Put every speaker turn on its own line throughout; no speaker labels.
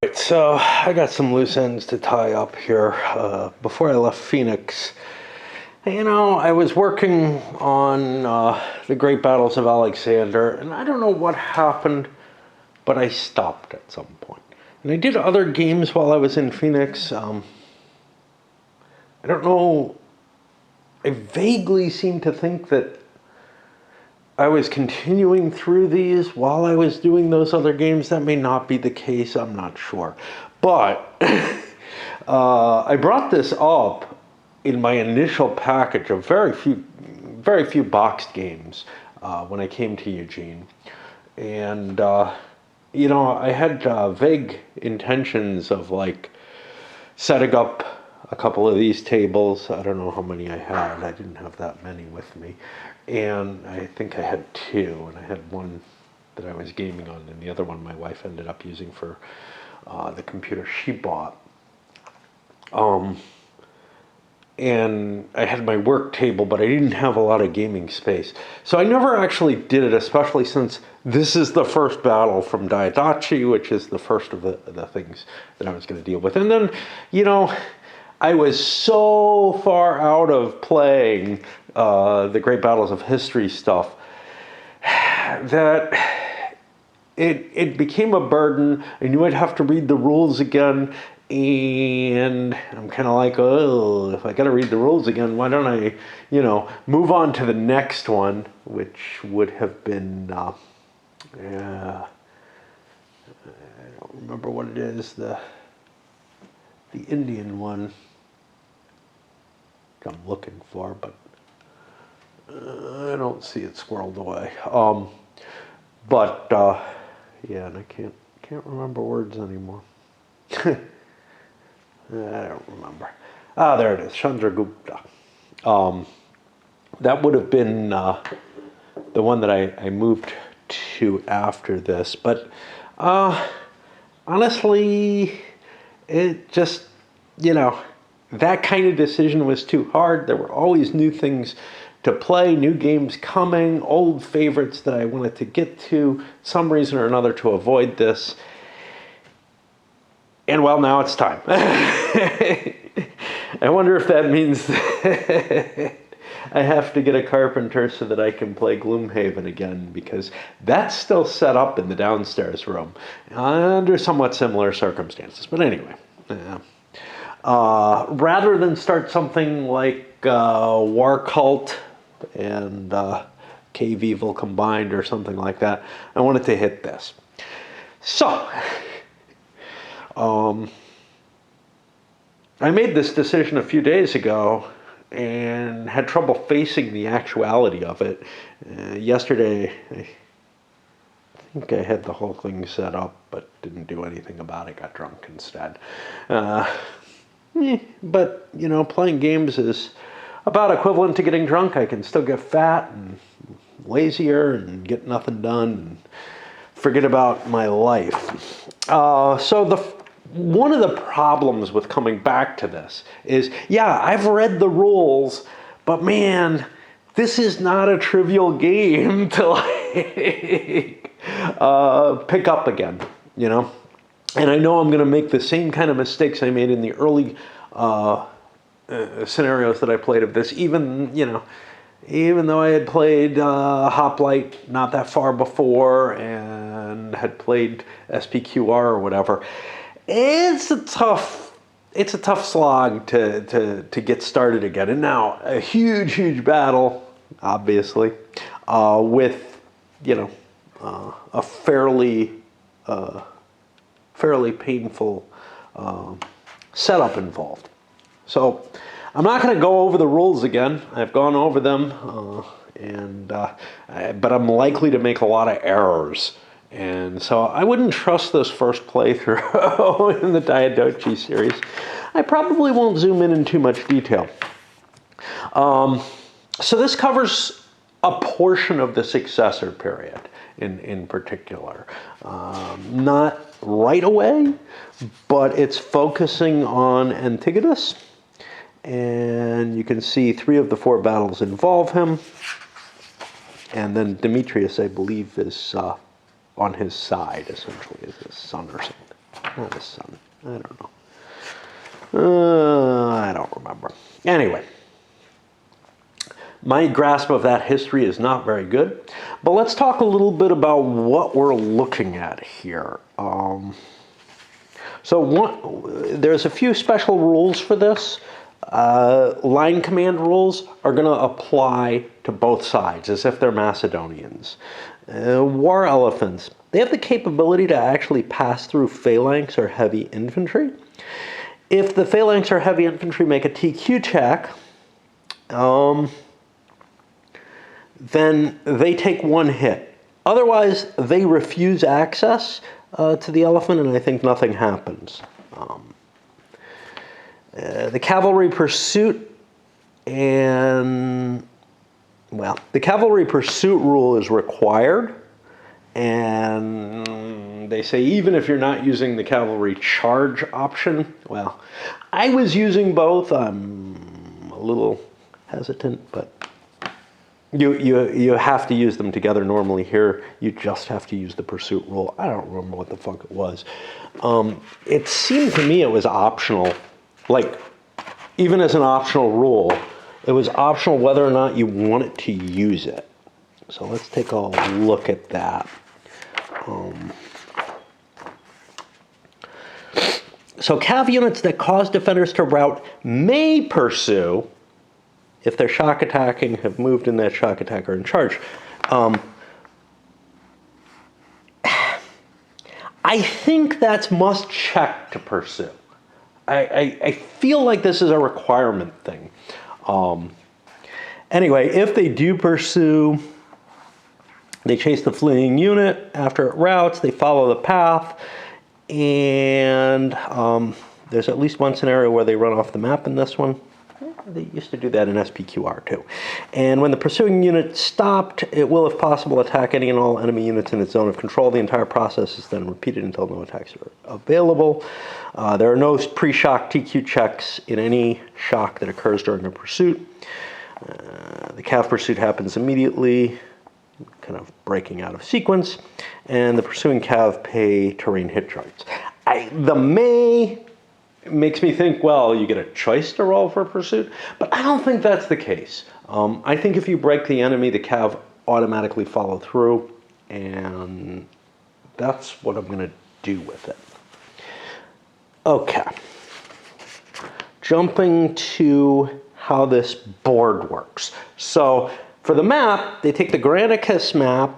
Right, so I got some loose ends to tie up here. Before I left Phoenix, I was working on the Great Battles of Alexander, and I don't know what happened, but I stopped at some point. And I did other games while I was in Phoenix. I don't know. I vaguely seem to think that I was continuing through these while I was doing those other games. That may not be the case. I'm not sure. But I brought this up in my initial package of very few boxed games when I came to Eugene. And, I had vague intentions of setting up a couple of these tables. I don't know how many I had. I didn't have that many with me. And I think I had two, and I had one that I was gaming on, and the other one my wife ended up using for the computer she bought. And I had my work table, but I didn't have a lot of gaming space. So I never actually did it, especially since this is the first battle from Diadochoi, which is the first of the things that I was going to deal with. And then, I was so far out of playing the Great Battles of History stuff that it became a burden. I knew I'd have to read the rules again, and I'm kind of like, oh, if I got to read the rules again, why don't I, move on to the next one, which would have been, I don't remember what it is, the Indian one I'm looking for, but I don't see it squirreled away. And I can't remember words anymore. I don't remember. There it is, Chandragupta. That would have been the one that I moved to after this. But honestly, it just, that kind of decision was too hard. There were always new things to play, new games coming, old favorites that I wanted to get to, some reason or another to avoid this. And well, now it's time. I wonder if that means that I have to get a carpenter so that I can play Gloomhaven again, because that's still set up in the downstairs room under somewhat similar circumstances. But anyway, rather than start something like War Cult and Cave Evil combined or something like that, I wanted to hit this. So, I made this decision a few days ago and had trouble facing the actuality of it. Yesterday, I think I had the whole thing set up, but didn't do anything about it, got drunk instead. But, playing games is about equivalent to getting drunk. I can still get fat and lazier and get nothing done and forget about my life. So one of the problems with coming back to this is, I've read the rules, but man, this is not a trivial game to pick up again, And I know I'm going to make the same kind of mistakes I made in the early scenarios that I played of this, even though I had played Hoplite not that far before and had played SPQR or whatever. It's a tough slog to get started again. And now a huge battle, obviously, with a fairly
painful setup involved. So I'm not going to go over the rules again. I've gone over them, but I'm likely to make a lot of errors. And so I wouldn't trust this first playthrough in the Diadochoi series. I probably won't zoom in too much detail. So this covers a portion of the successor period in particular. Not right away, but it's focusing on Antigonus. And you can see 3 of the 4 battles involve him. And then Demetrius, I believe, is on his side, essentially, as his son or something. Madison. I don't know. I don't remember. Anyway, my grasp of that history is not very good. But let's talk a little bit about what we're looking at here. There's a few special rules for this. Line command rules are going to apply to both sides as if they're Macedonians. War elephants, they have the capability to actually pass through phalanx or heavy infantry. If the phalanx or heavy infantry make a TQ check, then they take one hit. Otherwise, they refuse access to the elephant, and I think nothing happens. The cavalry pursuit the cavalry pursuit rule is required, and they say even if you're not using the cavalry charge option, well, I was using both. I'm a little hesitant, but you have to use them together normally. Here, you just have to use the pursuit rule. I don't remember what the fuck it was. It seemed to me it was optional. Like, even as an optional rule, it was optional whether or not you wanted to use it. So let's take a look at that. So cav units that cause defenders to rout may pursue if they're shock attacking, have moved in that shock attack, or in charge. I think that's must check to pursue. I feel like this is a requirement thing. Anyway, if they do pursue, they chase the fleeing unit. After it routes, they follow the path. And there's at least one scenario where they run off the map in this one. They used to do that in SPQR too. And when the pursuing unit stopped, it will, if possible, attack any and all enemy units in its zone of control. The entire process is then repeated until no attacks are available. There are no pre-shock TQ checks in any shock that occurs during a pursuit. The cav pursuit happens immediately, kind of breaking out of sequence, and the pursuing cav pay terrain hit charts. The may makes me think, well, you get a choice to roll for pursuit, but I don't think that's the case. I think if you break the enemy, the cav automatically follow through, and that's what I'm going to do with it. Okay. Jumping to how this board works. So for the map, they take the Granicus map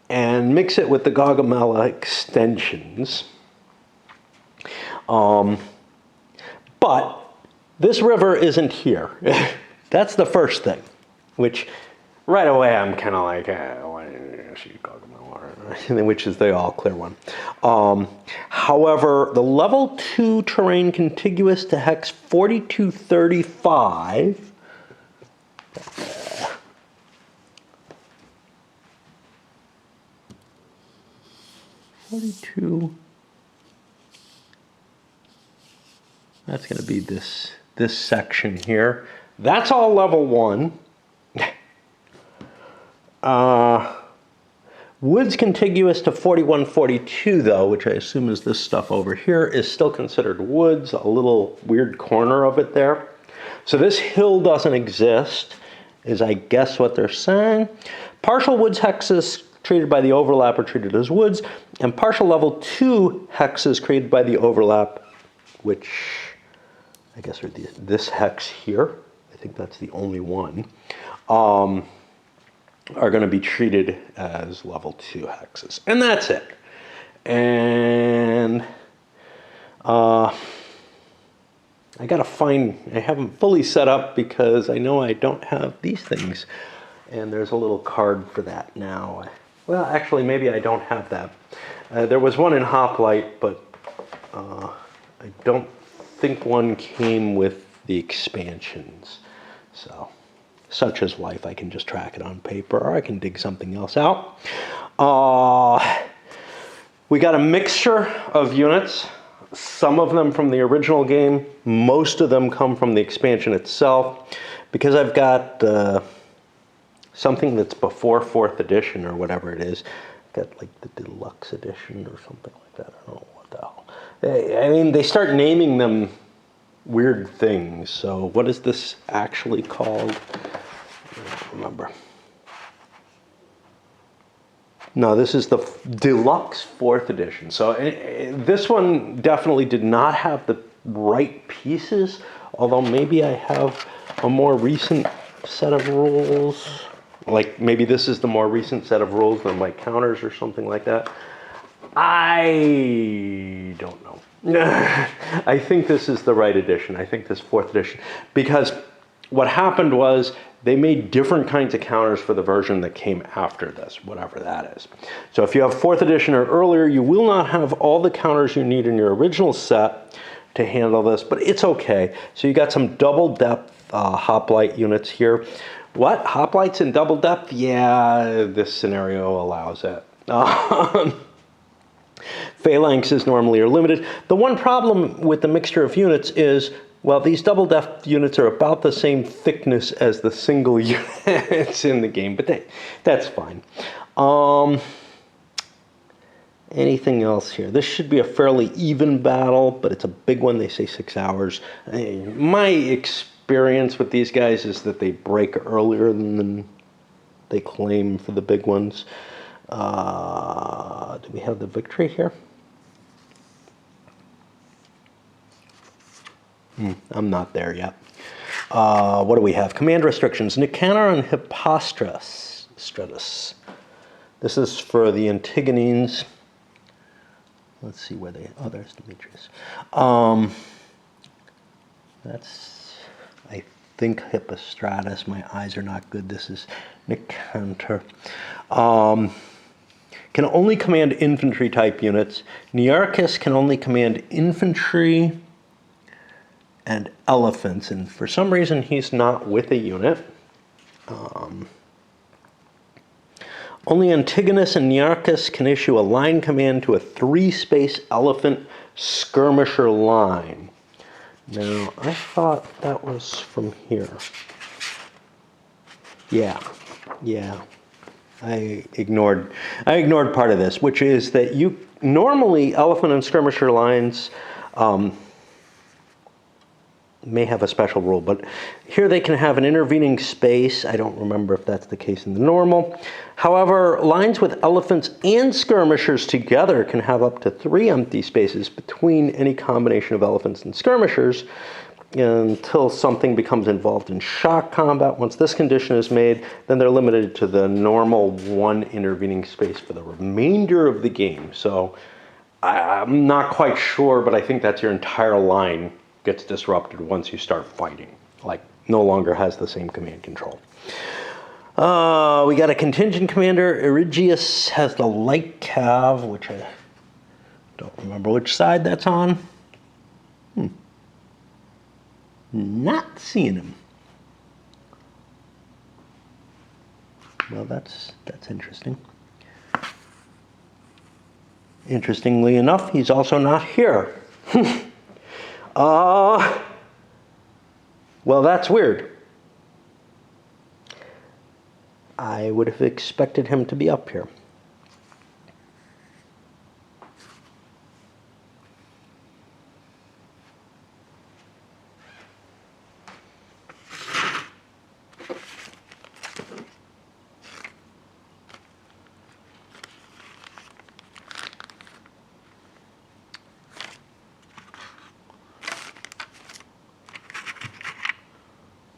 and mix it with the Gaugamela extensions. But this river isn't here. That's the first thing, which right away I'm kind of like, why didn't you shoot Gaugamela? Which is the all clear one. However, the level 2 terrain contiguous to hex 4235 42. That's going to be this section here. That's all level 1. Woods contiguous to 4142, though, which I assume is this stuff over here, is still considered woods, a little weird corner of it there. So this hill doesn't exist, is I guess what they're saying. Partial woods hexes created by the overlap are treated as woods, and partial level 2 hexes created by the overlap, which I guess are this hex here, I think that's the only one, are going to be treated as level 2 hexes. And that's it. And I got to find, I haven't fully set up because I know I don't have these things. And there's a little card for that now. Well, actually, maybe I don't have that. There was one in Hoplite, but I don't think one came with the expansions. So, such as life, I can just track it on paper, or I can dig something else out. We got a mixture of units. Some of them from the original game. Most of them come from the expansion itself. Because I've got something that's before 4th edition or whatever it is. I've got like the deluxe edition or something like that. I don't know what the hell. I mean, they start naming them weird things. So what is this actually called? I don't remember. No, this is the deluxe 4th edition. So this one definitely did not have the right pieces, although maybe I have a more recent set of rules. Like maybe this is the more recent set of rules than my counters or something like that. I don't know. I think this is the right edition. I think this 4th edition. Because what happened was they made different kinds of counters for the version that came after this, whatever that is. So if you have 4th edition or earlier, you will not have all the counters you need in your original set to handle this, but it's okay. So you got some double depth hoplite units here. What? Hoplites in double depth? Yeah, this scenario allows it. Phalanx is normally are limited. The one problem with the mixture of units is, well, these double depth units are about the same thickness as the single units in the game, but that's fine. Anything else here? This should be a fairly even battle, but it's a big one. They say 6 hours. My experience with these guys is that they break earlier than they claim for the big ones. Do we have the victory here? I'm not there yet. What do we have? Command restrictions. Nicanor and Hippostratus. This is for the Antigonenes. Let's see where they... Oh, there's Demetrius. That's, I think, Hippostratus. My eyes are not good. This is Nicanor. Can only command infantry type units. Nearchus can only command infantry and elephants, and for some reason he's not with a unit. Only Antigonus and Nearchus can issue a line command to a 3-space elephant skirmisher line. Now, I thought that was from here. Yeah. I ignored part of this, which is that you normally elephant and skirmisher lines may have a special rule, but here they can have an intervening space. I don't remember if that's the case in the normal. However, lines with elephants and skirmishers together can have up to 3 empty spaces between any combination of elephants and skirmishers until something becomes involved in shock combat. Once this condition is made, then they're limited to the normal 1 intervening space for the remainder of the game. So I'm not quite sure, but I think that's your entire line gets disrupted once you start fighting. Like, no longer has the same command control. We got a contingent commander. Erigius has the light cav, which I don't remember which side that's on. Not seeing him. Well, that's interesting. Interestingly enough, he's also not here. Well, that's weird. I would have expected him to be up here.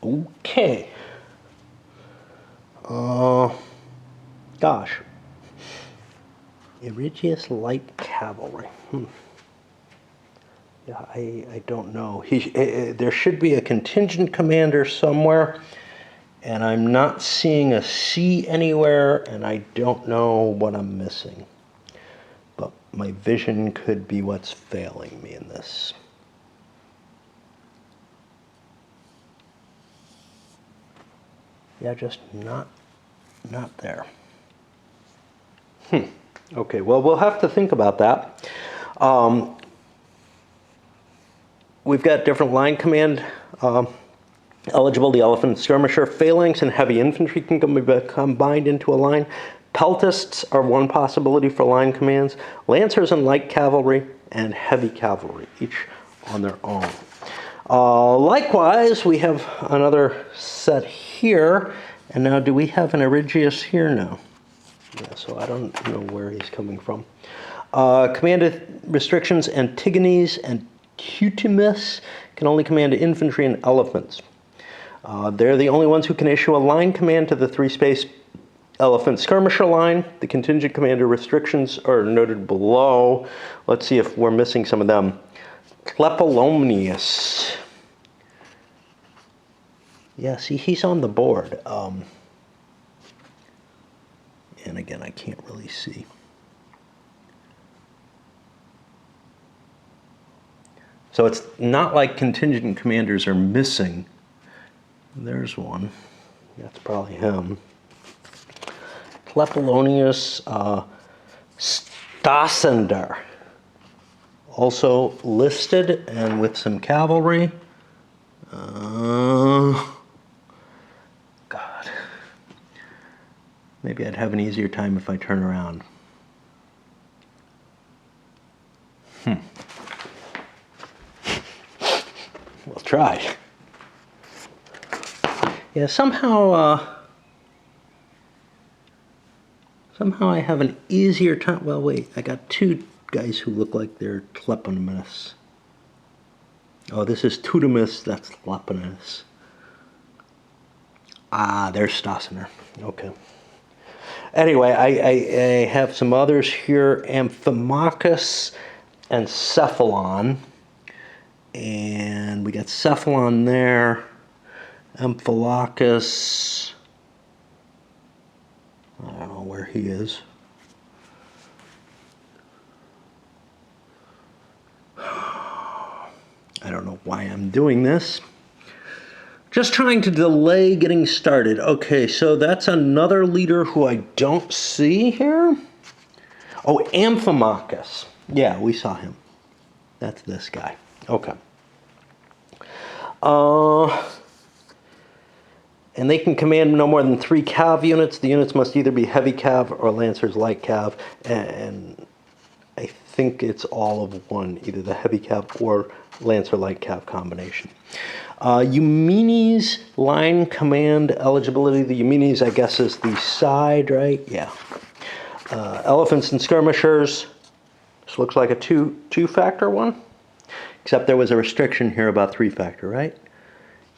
Okay. Gosh. Erigius light cavalry. Yeah, I don't know. There should be a contingent commander somewhere, and I'm not seeing a C anywhere, and I don't know what I'm missing. But my vision could be what's failing me in this. Yeah, just not there. Okay, well, we'll have to think about that. We've got different line command eligible. The elephant skirmisher, phalanx, and heavy infantry can be combined into a line. Peltists are one possibility for line commands. Lancers and light cavalry and heavy cavalry, each on their own. Likewise, we have another set here. And now, do we have an Erigius here now? Yeah, so I don't know where he's coming from. Command restrictions, Antigones and Cutimus can only command infantry and elephants. They're the only ones who can issue a line command to the 3-space elephant skirmisher line. The contingent commander restrictions are noted below. Let's see if we're missing some of them. Clepolomnius. Yeah, see, he's on the board. And again, I can't really see. So it's not like contingent commanders are missing. There's one. That's probably him. Clepolonius Stasender. Also listed and with some cavalry. God. Maybe I'd have an easier time if I turn around. We'll try. Yeah, somehow I have an easier time. Well, wait, I got two guys who look like they're Tleponemus. Oh, this is Tudamus, that's Tleponemus. Ah, there's Stasener. Okay. Anyway, I have some others here, Amphimachus and Cephalon. And we got Cephalon there, Amphilachus, I don't know where he is. I don't know why I'm doing this. Just trying to delay getting started. Okay, so that's another leader who I don't see here. Oh, Amphimachus. Yeah, we saw him. That's this guy. Okay. And they can command no more than 3 cav units. The units must either be heavy cav or lancers light cav. And I think it's all of one, either the heavy cav or lancer light cav combination. Eumenes line command eligibility. The Eumenes, I guess, is the side, right? Yeah. Elephants and skirmishers. This looks like a two-factor one. Except there was a restriction here about 3-factor, right?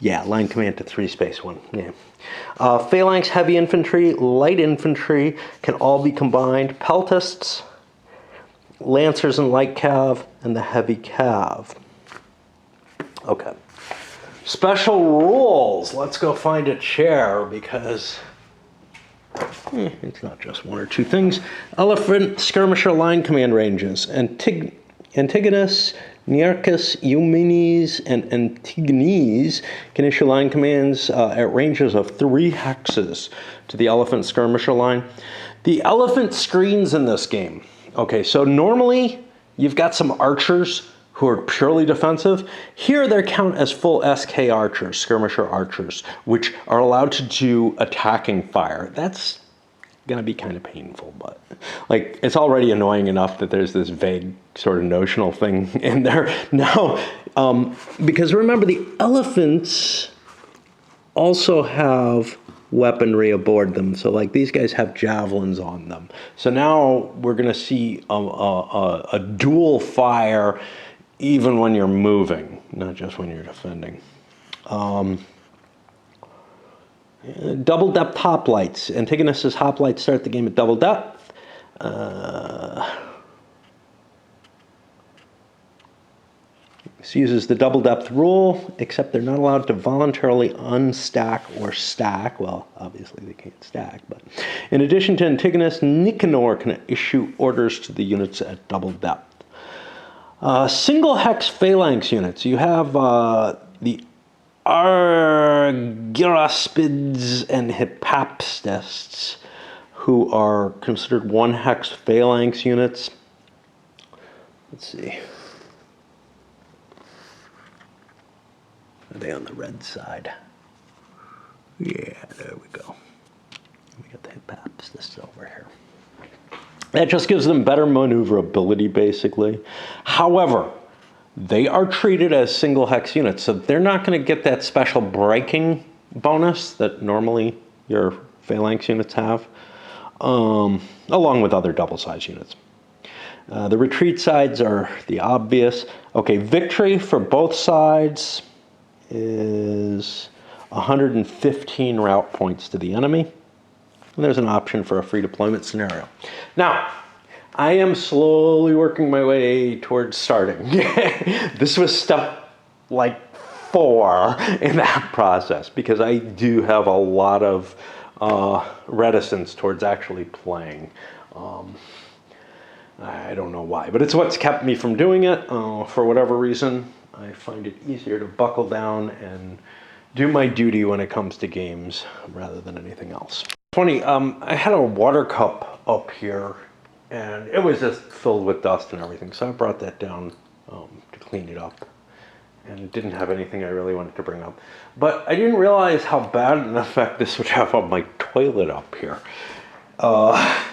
Yeah, line command to 3-space one. Yeah. Phalanx, heavy infantry, light infantry can all be combined. Peltists, lancers and light cav, and the heavy cav. Okay. Special rules. Let's go find a chair because it's not just one or two things. Elephant skirmisher line command ranges. Antigonus, Nearchus, Eumenes, and Antigones can issue line commands at ranges of 3 hexes to the elephant skirmisher line. The elephant screens in this game. Okay, so normally you've got some archers who are purely defensive. Here they count as full SK archers, skirmisher archers, which are allowed to do attacking fire. That's gonna be kind of painful, but like it's already annoying enough that there's this vague sort of notional thing in there now, because remember the elephants also have weaponry aboard them, so like these guys have javelins on them, so now we're gonna see a dual fire even when you're moving, not just when you're defending. Double depth hoplites. Antigonus's hoplites start the game at double depth. This uses the double depth rule, except they're not allowed to voluntarily unstack or stack. Well, obviously they can't stack, but in addition to Antigonus, Nicanor can issue orders to the units at double depth. Single hex phalanx units. You have the Argyrospids and Hypapstists, who are considered 1 hex phalanx units. Let's see. Are they on the red side? Yeah, there we go. We got the Hypapstists over here. That just gives them better maneuverability, basically. However, they are treated as single hex units, so they're not going to get that special breaking bonus that normally your phalanx units have, along with other double size units. The retreat sides are the obvious. Okay, victory for both sides is 115 route points to the enemy. And there's an option for a free deployment scenario. Now, I am slowly working my way towards starting. This was step like 4 in that process because I do have a lot of reticence towards actually playing. I don't know why, but it's what's kept me from doing it. For whatever reason, I find it easier to buckle down and do my duty when it comes to games rather than anything else. Funny, I had a water cup up here and it was just filled with dust and everything, so I brought that down to clean it up. And it didn't have anything I really wanted to bring up. But I didn't realize how bad an effect this would have on my toilet up here. I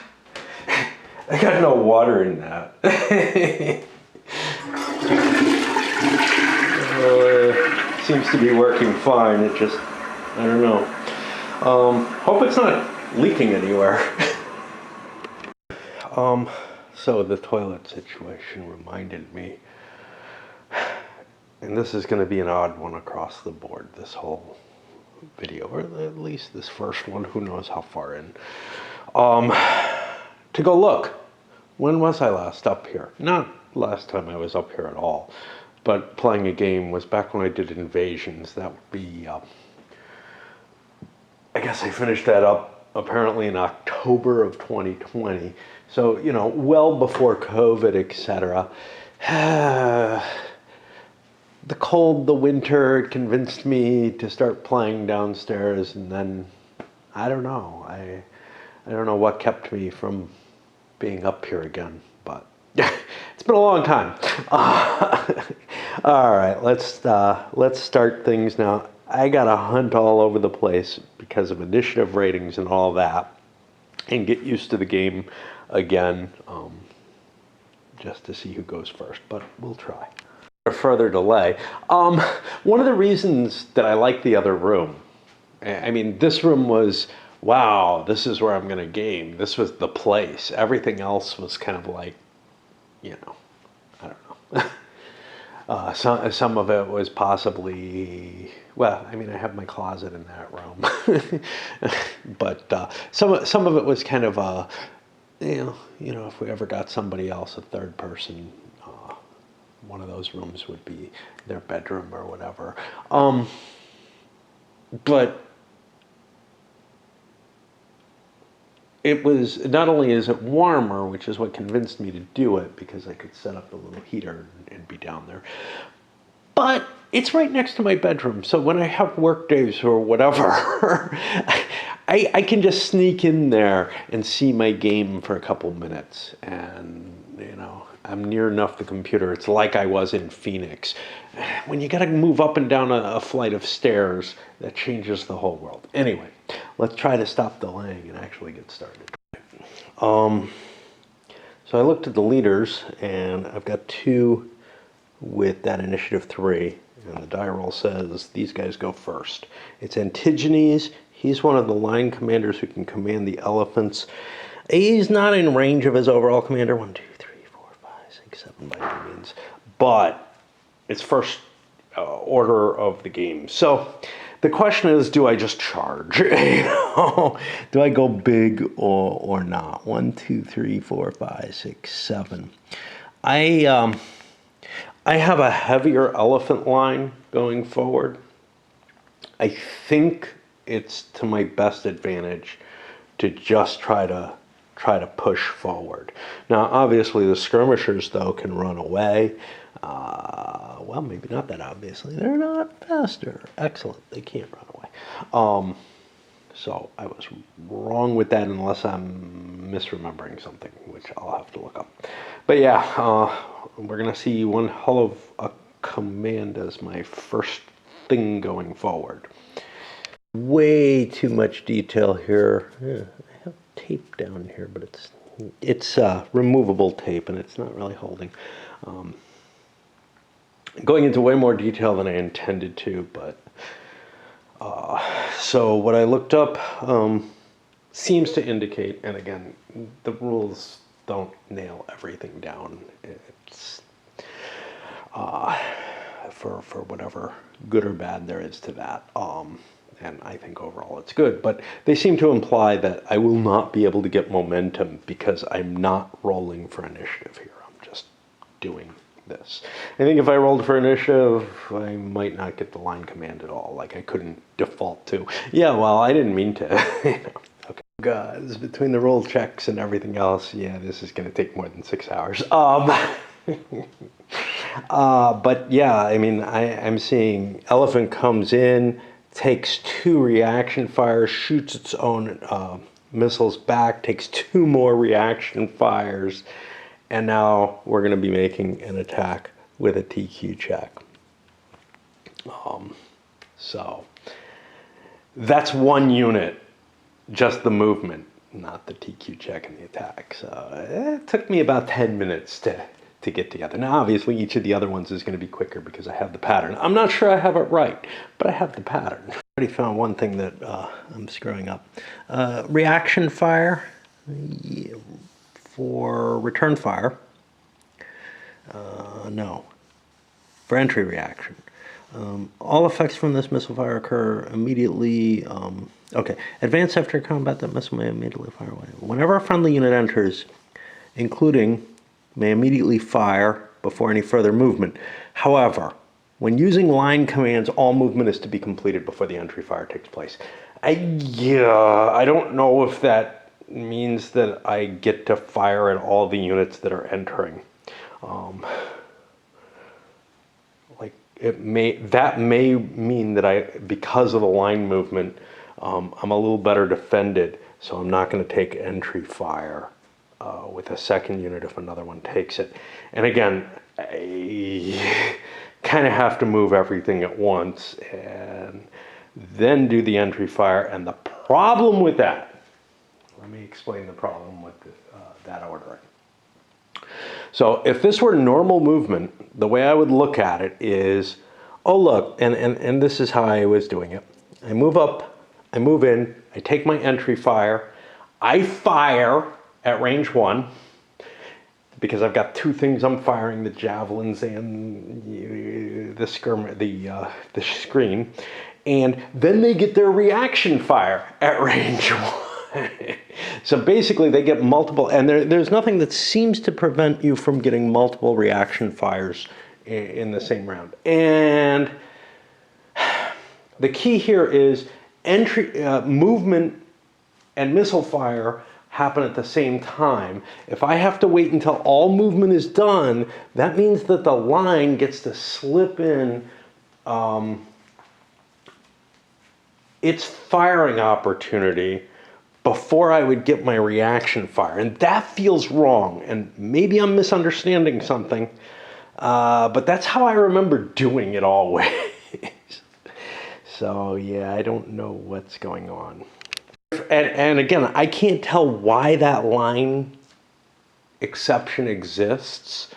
got no water in that. Seems to be working fine. It just, I don't know. Hope it's not leaking anywhere. So the toilet situation reminded me, and this is going to be an odd one across the board, this whole video, or at least this first one, who knows how far in. To go look, when was I last up here? Not last time I was up here at all, but playing a game was back when I did Invasions. That would be, I guess I finished that up apparently in October of 2020. So, you know, well before COVID, etc. The cold, the winter, it convinced me to start playing downstairs, and then, I don't know. I don't know what kept me from being up here again, but it's been a long time. All right, let's start things now. I gotta hunt all over the place because of initiative ratings and all that, and get used to the game again, just to see who goes first, but we'll try. A further delay. One of the reasons that I like the other room, I mean, this room was, wow, this is where I'm going to game. This was the place. Everything else was kind of like, you know, I don't know. Some of it was possibly, well, I mean, I have my closet in that room. But some of it was kind of, you know, if we ever got somebody else, a third person, one of those rooms would be their bedroom or whatever. But it was, not only is it warmer, which is what convinced me to do it, because I could set up a little heater and be down there, but it's right next to my bedroom. So when I have work days or whatever, I can just sneak in there and see my game for a couple minutes. And, you know, I'm near enough the computer. It's like I was in Phoenix. When you got to move up and down a flight of stairs, that changes the whole world. Anyway, let's try to stop delaying and actually get started. So I looked at the leaders, and I've got 2 with that initiative 3, and the die roll says these guys go first. It's Antigenes. He's one of the line commanders who can command the elephants. He's not in range of his overall commander. 1, 2, 3, 4, 5, 6, 7 by any means, but it's first order of the game. So the question is, do I just charge? You know? Do I go big or not? 1, 2, 3, 4, 5, 6, 7. I have a heavier elephant line going forward. I think it's to my best advantage to just try to push forward. Now, obviously, the skirmishers, though, can run away. Well, maybe not that obviously. They're not faster. Excellent. They can't run away. So I was wrong with that unless I'm misremembering something, which I'll have to look up. But yeah, we're going to see one hell of a command as my first thing going forward. Way too much detail here. Yeah, I have tape down here, but it's removable tape and it's not really holding. going into way more detail than I intended to, but so what I looked up seems to indicate, and again, the rules don't nail everything down. It's for whatever good or bad there is to that. And I think overall it's good, but they seem to imply that I will not be able to get momentum because I'm not rolling for initiative here. I'm just doing this. I think if I rolled for initiative, I might not get the line command at all. Like I couldn't default to, yeah, well, I didn't mean to. Okay, guys, between the roll checks and everything else, yeah, this is going to take more than 6 hours. But yeah, I mean, I'm seeing elephant comes in, takes 2 reaction fires, shoots its own missiles back, takes 2 more reaction fires, and now we're going to be making an attack with a TQ check. So that's 1 unit, just the movement, not the TQ check and the attack. So it took me about 10 minutes to get together. Now, obviously, each of the other ones is going to be quicker because I have the pattern. I'm not sure I have it right, but I have the pattern. I already found one thing that I'm screwing up. Reaction fire for return fire. No. For entry reaction. All effects from this missile fire occur immediately. Okay. Advance after combat, that missile may immediately fire away. Whenever a friendly unit enters, including may immediately fire before any further movement. However, when using line commands, all movement is to be completed before the entry fire takes place. I don't know if that means that I get to fire at all the units that are entering. That may mean that because of the line movement, I'm a little better defended, so I'm not going to take entry fire with a second unit if another one takes it. And again, I kind of have to move everything at once and then do the entry fire. And the problem with that, let me explain the problem with that ordering. So if this were normal movement, the way I would look at it is, oh look, and this is how I was doing it. I move up, I move in, I take my entry fire, I fire at range 1, because I've got 2 things I'm firing, the javelins and the screen, and then they get their reaction fire at range 1. So basically they get multiple, and there's nothing that seems to prevent you from getting multiple reaction fires in the same round. And the key here is movement and missile fire happen at the same time. If I have to wait until all movement is done, that means that the line gets to slip in its firing opportunity before I would get my reaction fire. And that feels wrong. And maybe I'm misunderstanding something, but that's how I remember doing it always. So yeah, I don't know what's going on. And again, I can't tell why that line exception exists.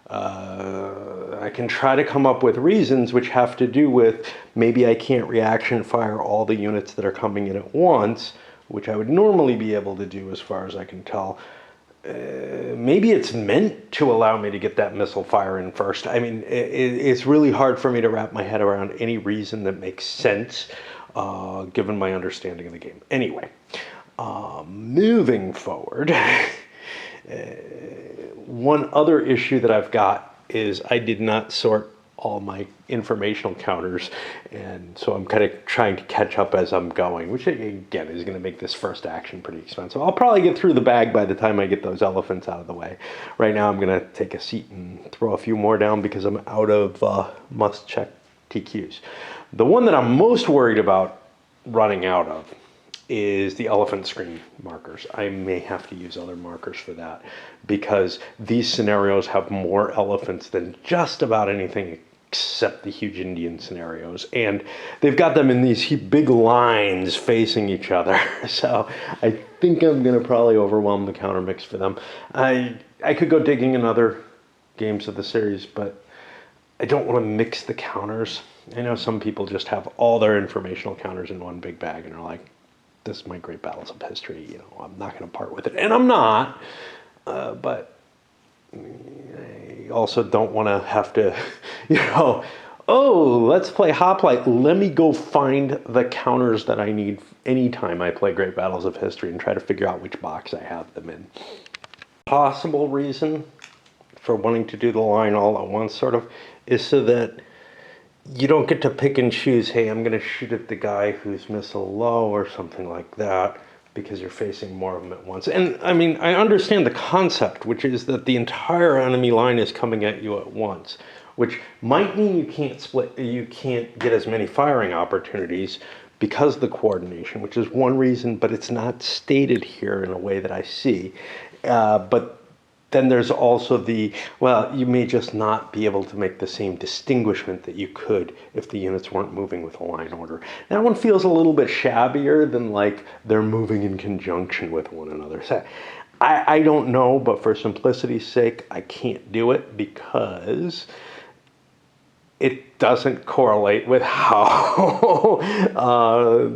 I can try to come up with reasons which have to do with maybe I can't reaction fire all the units that are coming in at once, which I would normally be able to do as far as I can tell. Maybe it's meant to allow me to get that missile fire in first. I mean, it's really hard for me to wrap my head around any reason that makes sense, given my understanding of the game. Anyway, moving forward, one other issue that I've got is I did not sort all my informational counters, and so I'm kind of trying to catch up as I'm going, which again is going to make this first action pretty expensive. I'll probably get through the bag by the time I get those elephants out of the way. Right now I'm going to take a seat and throw a few more down because I'm out of must check TQs. The one that I'm most worried about running out of is the elephant screen markers. I may have to use other markers for that because these scenarios have more elephants than just about anything except the huge Indian scenarios. And they've got them in these big lines facing each other. So I think I'm gonna probably overwhelm the counter mix for them. I could go digging in other games of the series, but I don't want to mix the counters. I know some people just have all their informational counters in one big bag and are like, this is my great battles of history, you know, I'm not going to part with it. And I'm not, but I also don't want to have to, you know, oh, let's play Hoplite. Let me go find the counters that I need anytime I play Great Battles of History and try to figure out which box I have them in. Possible reason for wanting to do the line all at once, sort of, is so that you don't get to pick and choose, hey, I'm going to shoot at the guy who's missile low or something like that, because you're facing more of them at once. And I mean, I understand the concept, which is that the entire enemy line is coming at you at once, which might mean you can't get as many firing opportunities because of the coordination, which is one reason, but it's not stated here in a way that I see. But then there's also the, well, you may just not be able to make the same distinguishment that you could if the units weren't moving with a line order. That one feels a little bit shabbier than like they're moving in conjunction with one another. So I don't know, but for simplicity's sake, I can't do it because it doesn't correlate with how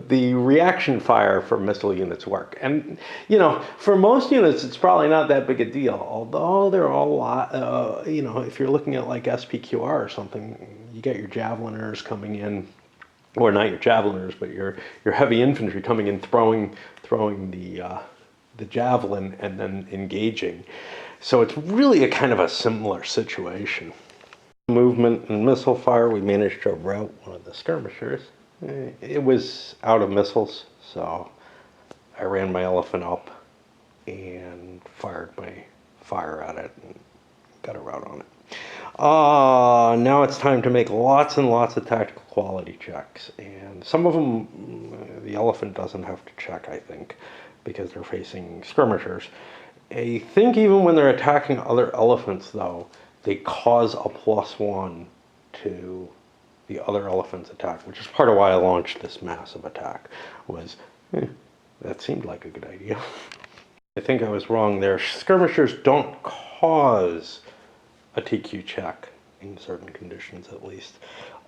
the reaction fire for missile units work. And, you know, for most units, it's probably not that big a deal. Although there are a lot, you know, if you're looking at like SPQR or something, you get your javeliners coming in, or not your javeliners, but your heavy infantry coming in, throwing the javelin and then engaging. So it's really a kind of a similar situation. Movement and missile fire, we managed to rout one of the skirmishers. It was out of missiles, so I ran my elephant up and fired my fire at it and got a rout on it. Now it's time to make lots and lots of tactical quality checks, and some of them the elephant doesn't have to check, I think, because they're facing skirmishers. I think even when they're attacking other elephants, though, they cause a +1 to the other elephant's attack, which is part of why I launched this massive attack, was, that seemed like a good idea. I think I was wrong there. Skirmishers don't cause a TQ check, in certain conditions at least.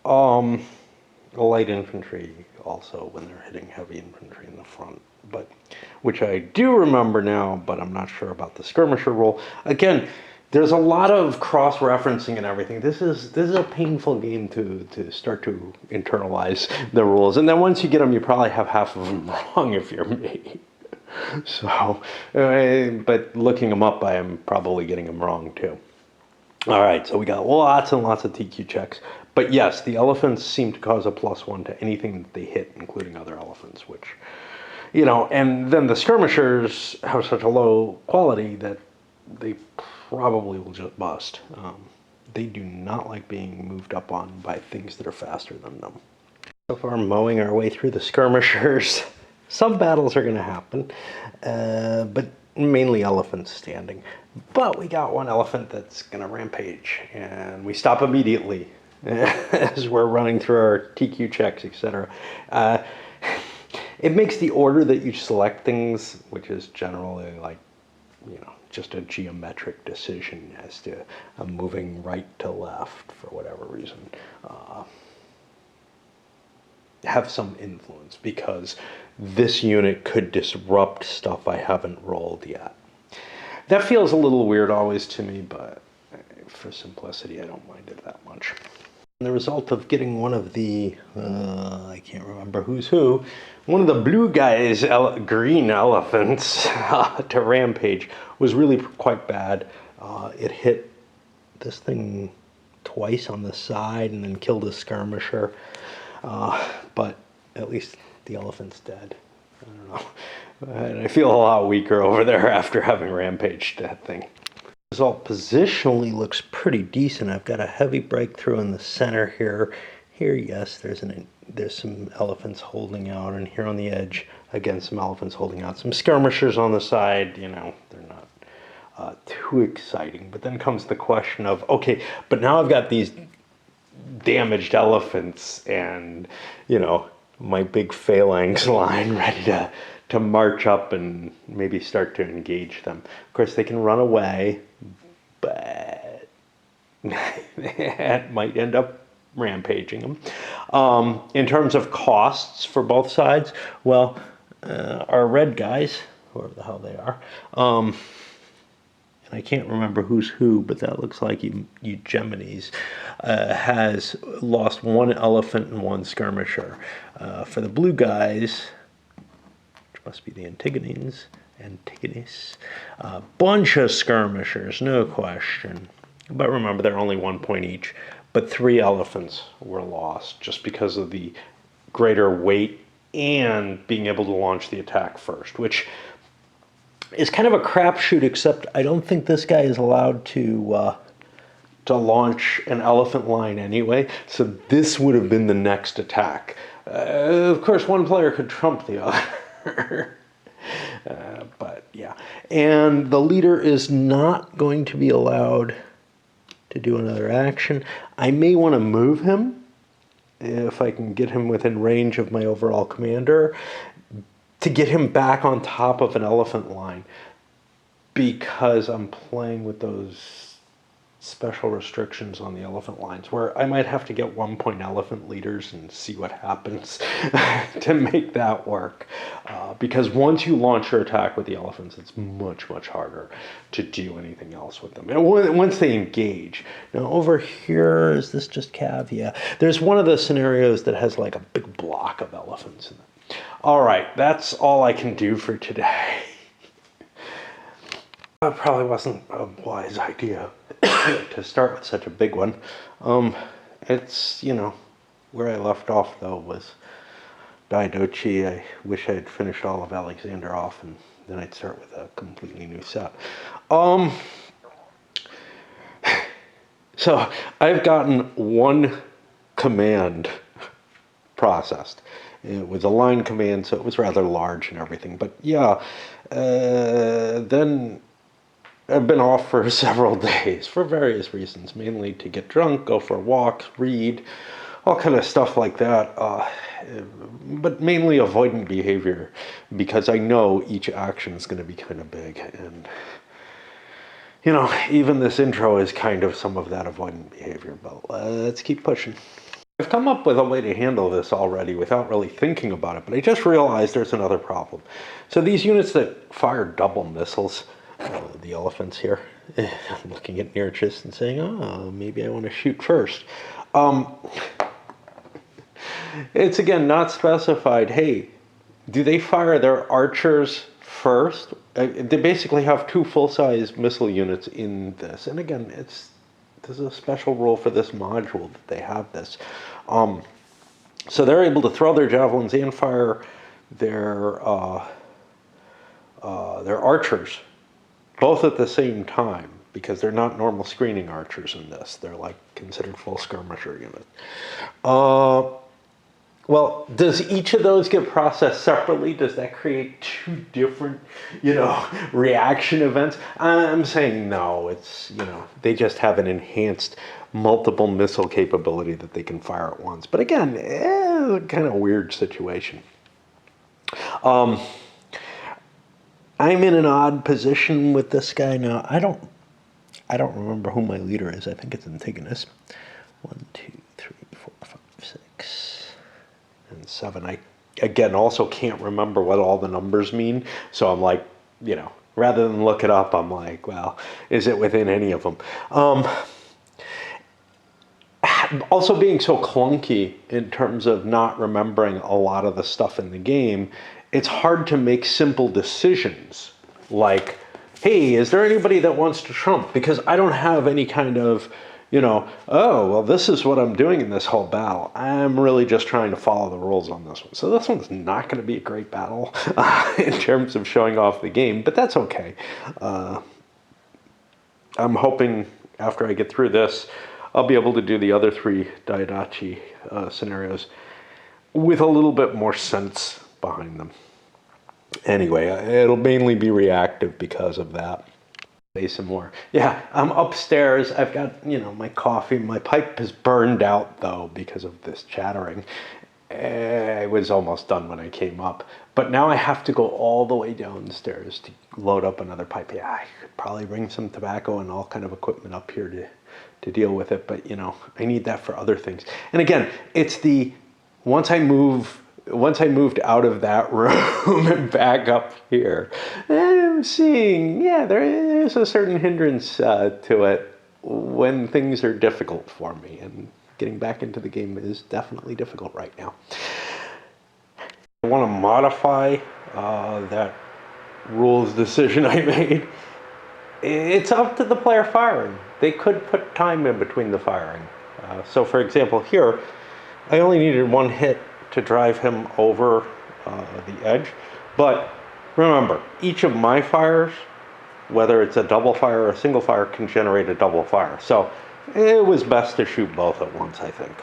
Light infantry also, when they're hitting heavy infantry in the front, but which I do remember now, but I'm not sure about the skirmisher rule. Again, there's a lot of cross-referencing and everything. This is a painful game to start to internalize the rules. And then once you get them, you probably have half of them wrong if you're me. So, but looking them up, I am probably getting them wrong too. All right, so we got lots and lots of TQ checks. But yes, the elephants seem to cause a +1 to anything that they hit, including other elephants, which, you know, and then the skirmishers have such a low quality that they probably will just bust. They do not like being moved up on by things that are faster than them. So far, mowing our way through the skirmishers. Some battles are going to happen, but mainly elephants standing. But we got one elephant that's going to rampage, and we stop immediately as we're running through our TQ checks, etc. It makes the order that you select things, which is generally like, you know, just a geometric decision as to moving right to left for whatever reason, have some influence, because this unit could disrupt stuff I haven't rolled yet. That feels a little weird always to me, but for simplicity, I don't mind it that much. And the result of getting one of the, I can't remember who's who, one of the blue guys, green elephants, to rampage was really quite bad. It hit this thing twice on the side and then killed a skirmisher. But at least the elephant's dead. I don't know. And I feel a lot weaker over there after having rampaged that thing. The result positionally looks pretty decent. I've got a heavy breakthrough in the center here. Here, yes, there's some elephants holding out, and here on the edge, again, some elephants holding out. Some skirmishers on the side, you know, they're not too exciting. But then comes the question of, okay, but now I've got these damaged elephants and, you know, my big phalanx line ready to march up and maybe start to engage them. Of course, they can run away, but it might end up rampaging him. In terms of costs for both sides, well, our red guys, whoever the hell they are, and I can't remember who's who, but that looks like Gemini's, has lost one elephant and one skirmisher. For the blue guys, which must be the Antigones, bunch of skirmishers, no question. But remember, they're only 1 point each. But 3 elephants were lost just because of the greater weight and being able to launch the attack first, which is kind of a crapshoot, except I don't think this guy is allowed to launch an elephant line anyway, so this would have been the next attack. Of course, one player could trump the other. But yeah, and the leader is not going to be allowed to do another action. I may want to move him if I can get him within range of my overall commander, to get him back on top of an elephant line, because I'm playing with those special restrictions on the elephant lines where I might have to get 1 point elephant leaders and see what happens to make that work. Because once you launch your attack with the elephants, it's much, much harder to do anything else with them. And once they engage. Now over here, is this just cav? Yeah. There's one of the scenarios that has like a big block of elephants in it. All right, that's all I can do for today. That probably wasn't a wise idea to start with such a big one. It's, where I left off though was Diadochoi. I wish I had finished all of Alexander off, and then I'd start with a completely new set. So I've gotten one command processed. It was a line command, so it was rather large and everything. But yeah, then I've been off for several days for various reasons, mainly to get drunk, go for a walk, read, all kind of stuff like that. But mainly avoidant behavior, because I know each action is going to be kind of big. And, even this intro is kind of some of that avoidant behavior. But let's keep pushing. I've come up with a way to handle this already without really thinking about it, but I just realized there's another problem. So these units that fire double missiles, the elephants here, I'm looking at Nearchus and saying, oh, maybe I want to shoot first. It's again not specified, hey, do they fire their archers first? They basically have 2 full-size missile units in this. And again, there's a special rule for this module that they have this. So they're able to throw their javelins and fire their archers both at the same time, because they're not normal screening archers in this. They're like considered full skirmisher units. Well, does each of those get processed separately? Does that create 2 different, reaction events? I'm saying no. It's, they just have an enhanced multiple missile capability that they can fire at once. But again, kind of weird situation. I'm in an odd position with this guy now. I don't remember who my leader is. I think it's Antigonus. 1, 2, 3, 4, 5, 6. And 7. I, again, also can't remember what all the numbers mean. So I'm like, rather than look it up, I'm like, well, is it within any of them? Also being so clunky in terms of not remembering a lot of the stuff in the game, it's hard to make simple decisions. Like, hey, is there anybody that wants to trump? Because I don't have any kind of, oh, well, this is what I'm doing in this whole battle. I'm really just trying to follow the rules on this one. So this one's not going to be a great battle in terms of showing off the game, but that's okay. I'm hoping after I get through this, I'll be able to do the other 3 Diadochoi scenarios with a little bit more sense behind them. Anyway, it'll mainly be reactive because of that. Say some more. Yeah, I'm upstairs. I've got, my coffee. My pipe is burned out, though, because of this chattering. I was almost done when I came up. But now I have to go all the way downstairs to load up another pipe. Yeah, I could probably bring some tobacco and all kind of equipment up here to to deal with it, but you know, I need that for other things. And again, it's the once I moved out of that room and back up here, I'm seeing, yeah, there is a certain hindrance to it when things are difficult for me, and getting back into the game is definitely difficult right now. I want to modify that rules decision I made. It's up to the player firing. They could put time in between the firing. So for example, here, I only needed one hit to drive him over the edge. But remember, each of my fires, whether it's a double fire or a single fire, can generate a double fire. So it was best to shoot both at once, I think.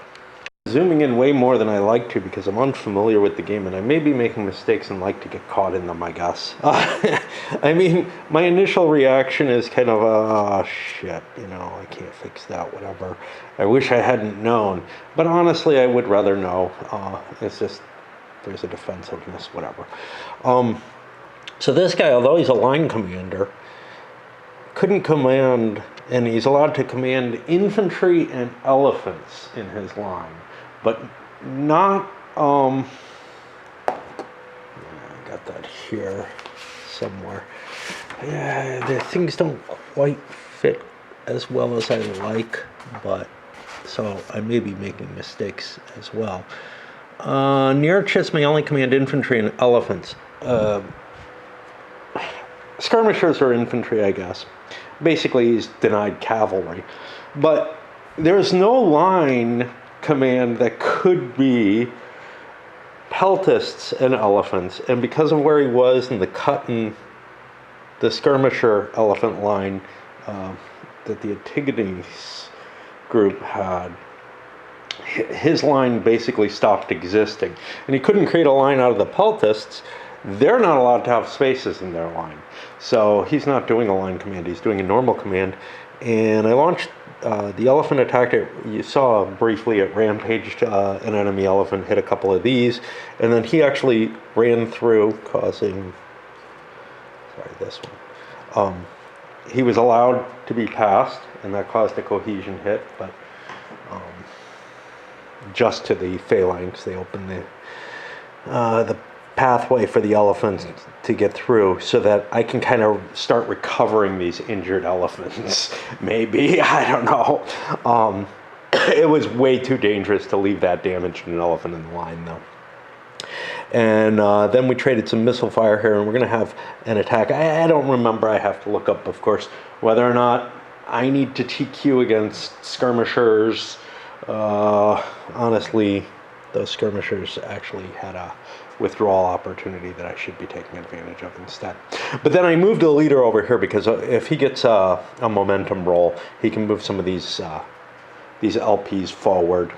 Zooming in way more than I like to because I'm unfamiliar with the game and I may be making mistakes and like to get caught in them, I guess. I mean, my initial reaction is kind of, oh shit, you know, I can't fix that, whatever. I wish I hadn't known. But honestly, I would rather know. It's just, there's a defensiveness, whatever. So this guy, although he's a line commander, couldn't command, and he's allowed to command infantry and elephants in his line, but not, I got that here somewhere. Yeah, the things don't quite fit as well as I like, but, so I may be making mistakes as well. Nearchus may only command infantry and elephants. Skirmishers are infantry, I guess. Basically, he's denied cavalry. But there's no line command that could be peltists and elephants. And because of where he was in the cut in the skirmisher elephant line that the Antigones group had, his line basically stopped existing. And he couldn't create a line out of the peltists. They're not allowed to have spaces in their line. So he's not doing a line command, he's doing a normal command. And I launched the elephant attacked it. You saw briefly it rampaged an enemy elephant, hit a couple of these, and then he actually ran through, causing, sorry, this one. He was allowed to be passed, and that caused a cohesion hit, but just to the phalanx. They opened the pathway for the elephants to get through so that I can kind of start recovering these injured elephants. Maybe, I don't know. It was way too dangerous to leave that damaged an elephant in the line though. And then we traded some missile fire here, and we're going to have an attack. I don't remember, I have to look up, of course, whether or not I need to TQ against skirmishers. Honestly, those skirmishers actually had a withdrawal opportunity that I should be taking advantage of instead. But then I moved the leader over here because if he gets a momentum roll, he can move some of these LPs forward.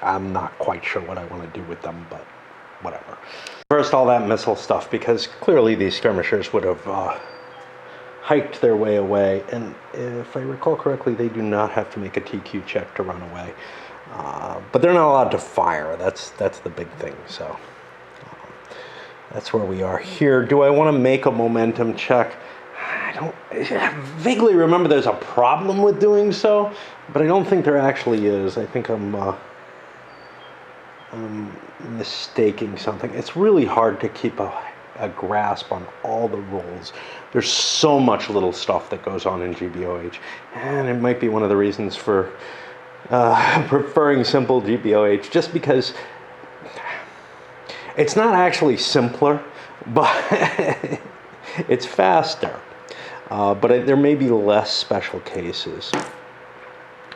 I'm not quite sure what I want to do with them, but whatever. First, all that missile stuff, because clearly these skirmishers would have hiked their way away, and if I recall correctly, they do not have to make a TQ check to run away. But they're not allowed to fire. That's the big thing. So that's where we are here. Do I want to make a momentum check? I vaguely remember there's a problem with doing so, but I don't think there actually is. I think I'm mistaking something. It's really hard to keep a grasp on all the rules. There's so much little stuff that goes on in GBOH, and it might be one of the reasons for preferring simple GBOH, just because it's not actually simpler, but it's faster. But there may be less special cases.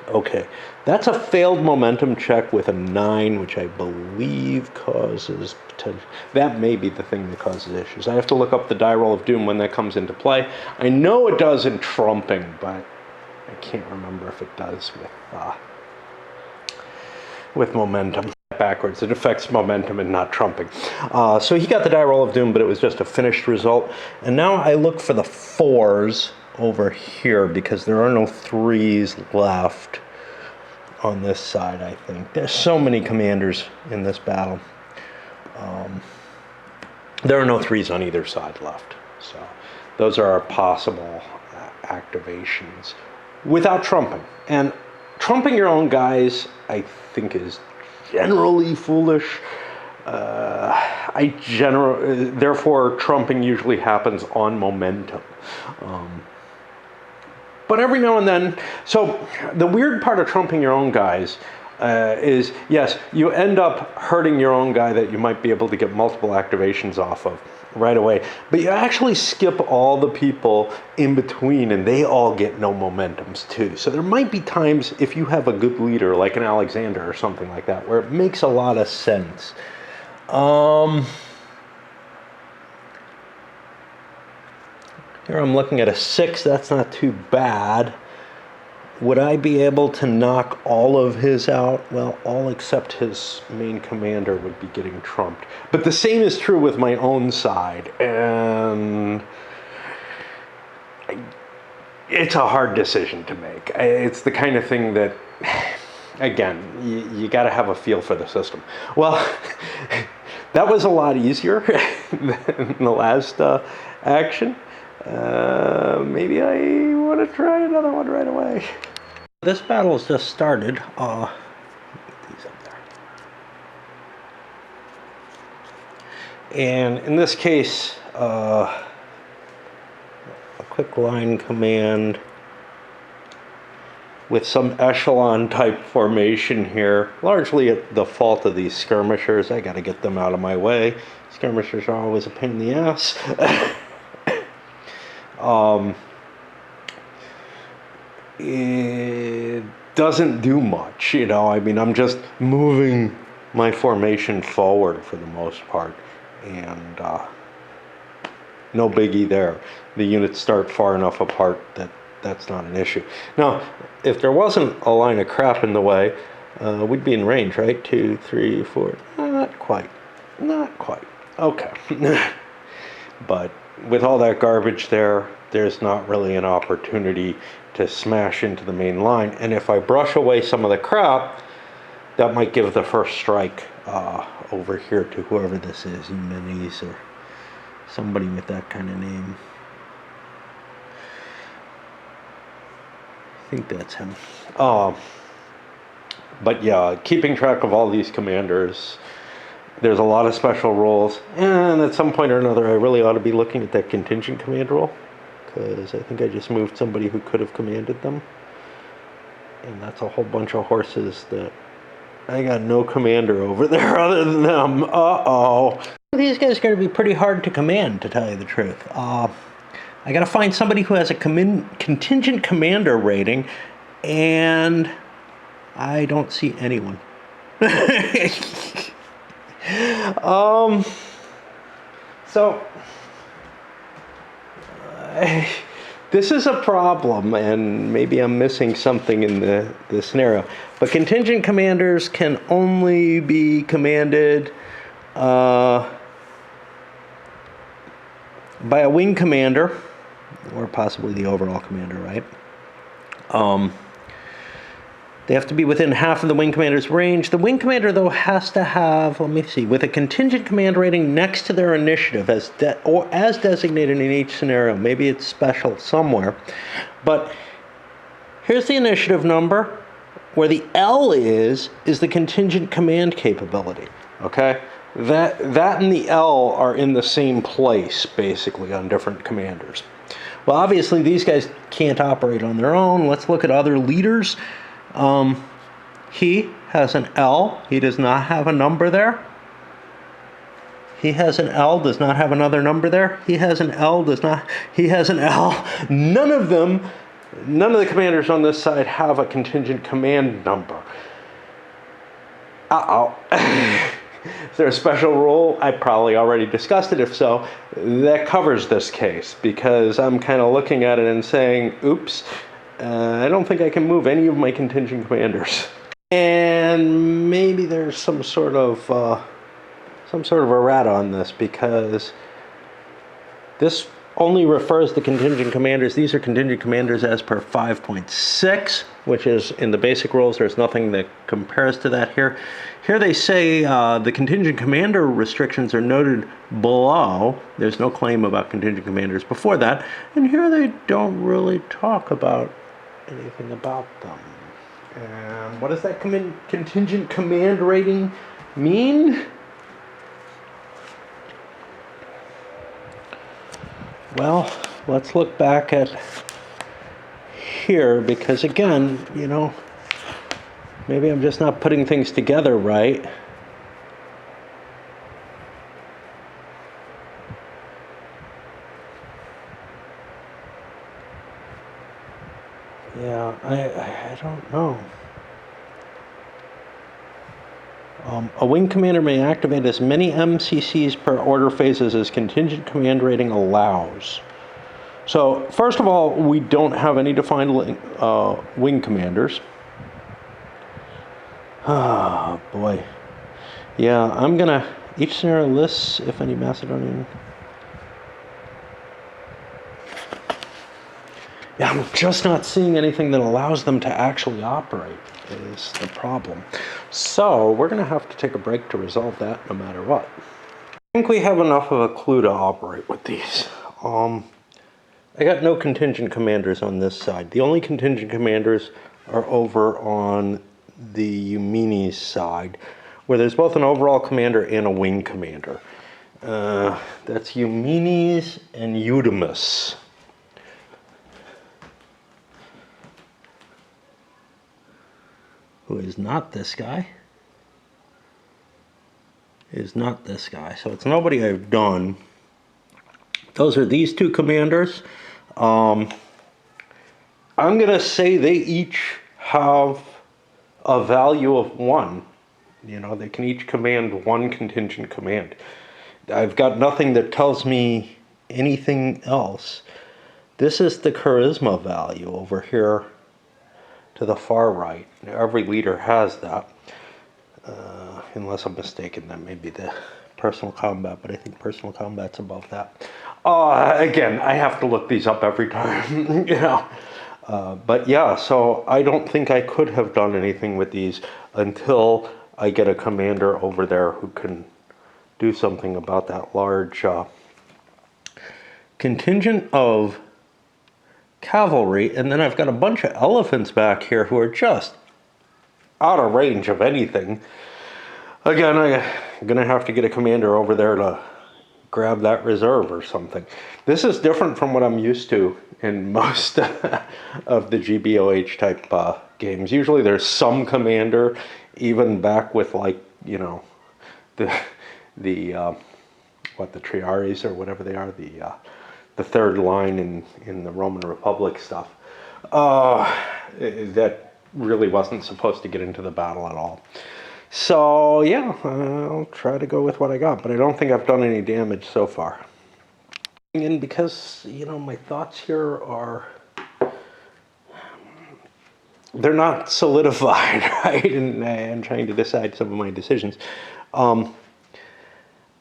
Okay, that's a failed momentum check with a 9, which I believe causes potential. That may be the thing that causes issues. I have to look up the die roll of doom when that comes into play. I know it does in trumping, but I can't remember if it does with momentum. Backwards, it affects momentum and not trumping. So he got the die roll of doom, but it was just a finished result. And now I look for the 4s over here because there are no 3s left on this side. I think there's so many commanders in this battle. There are no 3s on either side left, so those are our possible activations. without trumping. And trumping your own guys, I think, is generally foolish. Therefore, trumping usually happens on momentum. But every now and then, so the weird part of trumping your own guys is, yes, you end up hurting your own guy that you might be able to get multiple activations off of right away. But you actually skip all the people in between, and they all get no momentums too. So there might be times, if you have a good leader, like an Alexander or something like that, where it makes a lot of sense. Here I'm looking at a 6. That's not too bad. Would I be able to knock all of his out? Well, all except his main commander would be getting trumped. But the same is true with my own side. And it's a hard decision to make. It's the kind of thing that, again, you got to have a feel for the system. Well, that was a lot easier than the last action. Maybe I want to try another one right away. This battle has just started. Get these up there. And in this case, a quick line command with some echelon type formation here, largely at the fault of these skirmishers. I got to get them out of my way. Skirmishers are always a pain in the ass. It doesn't do much, you know. I mean, I'm just moving my formation forward for the most part, and no biggie there. The units start far enough apart that that's not an issue. Now, if there wasn't a line of crap in the way, we'd be in range, right? 2, 3, 4. Not quite. Not quite. Okay. But with all that garbage there, there's not really an opportunity to smash into the main line. And if I brush away some of the crap, that might give the first strike over here to whoever this is, Eumenes or somebody with that kind of name. I think that's him. But yeah, keeping track of all these commanders, there's a lot of special roles, and at some point or another I really ought to be looking at that contingent command role, because I think I just moved somebody who could have commanded them, and that's a whole bunch of horses that I got no commander over there other than them. These guys are going to be pretty hard to command, to tell you the truth. I got to find somebody who has a contingent commander rating, and I don't see anyone. This is a problem, and maybe I'm missing something in the scenario. But contingent commanders can only be commanded by a wing commander, or possibly the overall commander, right? They have to be within half of the wing commander's range. The wing commander, though, has to have, let me see, with a contingent command rating next to their initiative as designated in each scenario. Maybe it's special somewhere. But here's the initiative number. Where the L is the contingent command capability. Okay? That and the L are in the same place, basically, on different commanders. Well, obviously, these guys can't operate on their own. Let's look at other leaders. He has an L. He does not have a number there. He has an L, does not have another number there. He has an L, he has an L. None of the commanders on this side have a contingent command number. Is there a special rule? I probably already discussed it. If so, that covers this case, because I'm kind of looking at it and saying, oops, I don't think I can move any of my contingent commanders. And maybe there's some sort of errata on this, because this only refers to contingent commanders. These are contingent commanders as per 5.6, which is in the basic rules. There's nothing that compares to that here. Here they say the contingent commander restrictions are noted below. There's no claim about contingent commanders before that. And here they don't really talk about anything about them. And what does that contingent command rating mean? Well, let's look back at here, because again, you know, maybe I'm just not putting things together right. Yeah, I don't know. A wing commander may activate as many MCCs per order phases as contingent command rating allows. So, first of all, we don't have any defined wing commanders. Oh, boy. Yeah, I'm gonna... Each scenario lists, if any, Macedonian... Yeah, I'm just not seeing anything that allows them to actually operate is the problem. So we're going to have to take a break to resolve that no matter what. I think we have enough of a clue to operate with these. I got no contingent commanders on this side. The only contingent commanders are over on the Eumenides side, where there's both an overall commander and a wing commander. That's Eumenides and Eudemus. Who is not this guy, is not this guy. So it's nobody I've done. Those are these two commanders. I'm going to say they each have a value of 1. You know, they can each command 1 contingent command. I've got nothing that tells me anything else. This is the charisma value over here to the far right. Every leader has that, unless I'm mistaken. That may be the personal combat, but I think personal combat's above that. Again, I have to look these up every time, you know. But yeah, so I don't think I could have done anything with these until I get a commander over there who can do something about that large contingent of cavalry, and then I've got a bunch of elephants back here who are just out of range of anything. Again, I'm gonna have to get a commander over there to grab that reserve or something. This is different from what I'm used to in most of the GBOH type games. Usually there's some commander, even back with, like, you know, the Triaries or whatever they are, the third line in the Roman Republic stuff. That really wasn't supposed to get into the battle at all. So yeah, I'll try to go with what I got, but I don't think I've done any damage so far. And because, you know, my thoughts here are, they're not solidified, right? And I'm trying to decide some of my decisions. I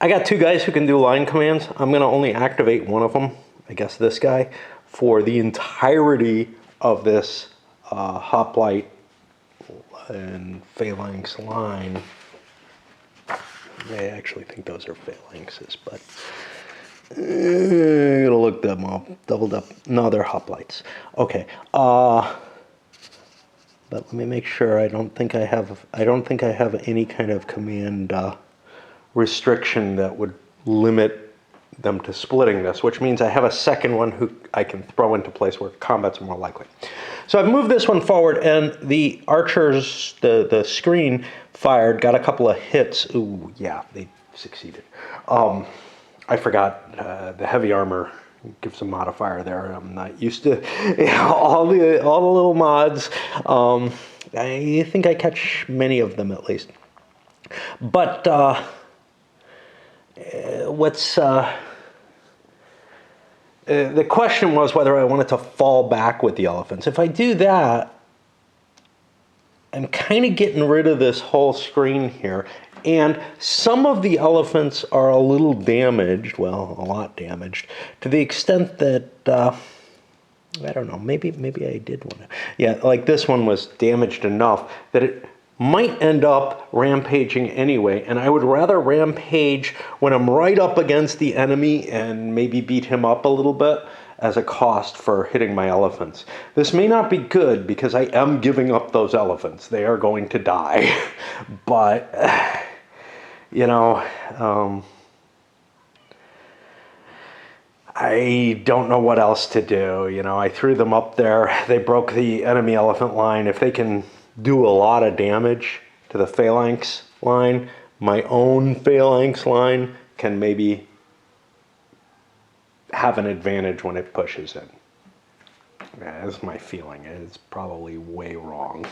got 2 guys who can do line commands. I'm going to only activate one of them, I guess this guy, for the entirety of this hoplite and phalanx line. I actually think those are phalanxes, but I'm gonna look them up. Doubled up. No, they're hoplites. Okay. But let me make sure. I don't think I have any kind of command restriction that would limit them to splitting this, which means I have a second one who I can throw into place where combat's more likely. So I've moved this one forward, and the archers, the screen fired, got a couple of hits. Ooh, yeah, they succeeded. I forgot the heavy armor gives a modifier there. I'm not used to, you know, all the little mods. I think I catch many of them at least. But the question was whether I wanted to fall back with the elephants. If I do that, I'm kind of getting rid of this whole screen here. And some of the elephants are a little damaged, well, a lot damaged, to the extent that, I don't know, maybe I did want to. Yeah, like this one was damaged enough that it might end up rampaging anyway, and I would rather rampage when I'm right up against the enemy and maybe beat him up a little bit, as a cost for hitting my elephants. This may not be good because I am giving up those elephants. They are going to die. But, you know, I don't know what else to do. You know, I threw them up there. They broke the enemy elephant line. If they can do a lot of damage to the phalanx line, my own phalanx line can maybe have an advantage when it pushes in. That's my feeling. It's probably way wrong.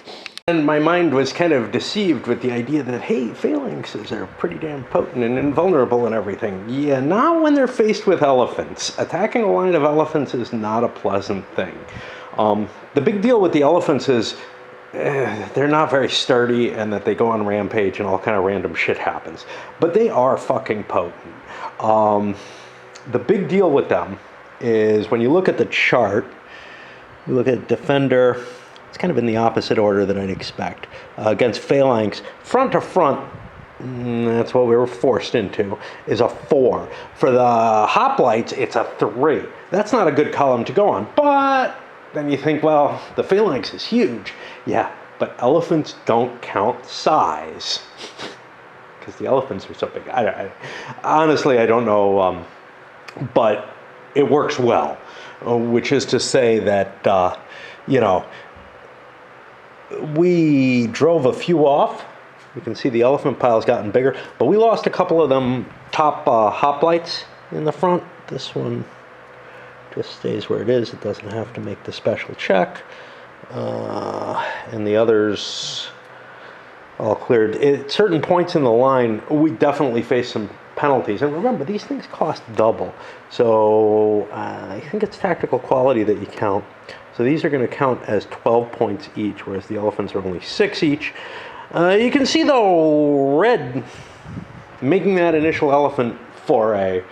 And my mind was kind of deceived with the idea that, hey, phalanxes are pretty damn potent and invulnerable and everything. Yeah, not when they're faced with elephants. Attacking a line of elephants is not a pleasant thing. The big deal with the elephants is they're not very sturdy and that they go on rampage and all kind of random shit happens. But they are fucking potent. The big deal with them is when you look at the chart, you look at defender, it's kind of in the opposite order that I'd expect. Against phalanx, front to front, that's what we were forced into, is a 4. For the hoplites, it's a 3. That's not a good column to go on, but then you think, well, the phalanx is huge. Yeah, but elephants don't count size because the elephants are so big. Honestly, I don't know, but it works well, which is to say that, you know, we drove a few off. You can see the elephant pile's gotten bigger, but we lost a couple of them top hoplites in the front. This one just stays where it is. It doesn't have to make the special check. And the others all cleared. At certain points in the line, we definitely faced some penalties. And remember, these things cost double. So I think it's tactical quality that you count. So these are going to count as 12 points each, whereas the elephants are only 6 each. You can see, though, red making that initial elephant foray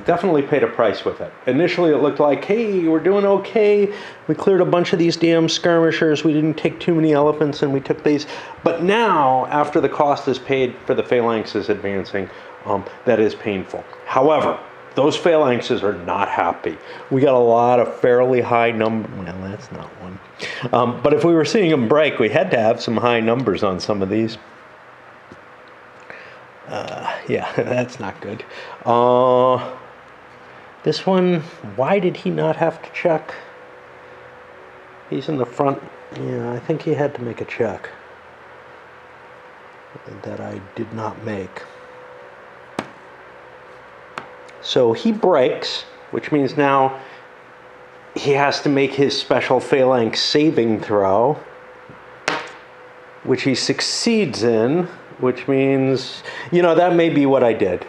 definitely paid a price with it. Initially, it looked like, hey, we're doing okay. We cleared a bunch of these damn skirmishers. We didn't take too many elephants, and we took these. But now, after the cost is paid for the phalanxes advancing, that is painful. However, those phalanxes are not happy. We got a lot of fairly high numbers. Well, that's not one. But if we were seeing them break, we had to have some high numbers on some of these. Yeah, that's not good. This one, why did he not have to check? He's in the front. Yeah, I think he had to make a check that I did not make. So he breaks, which means now he has to make his special phalanx saving throw, which he succeeds in, which means, you know, that may be what I did,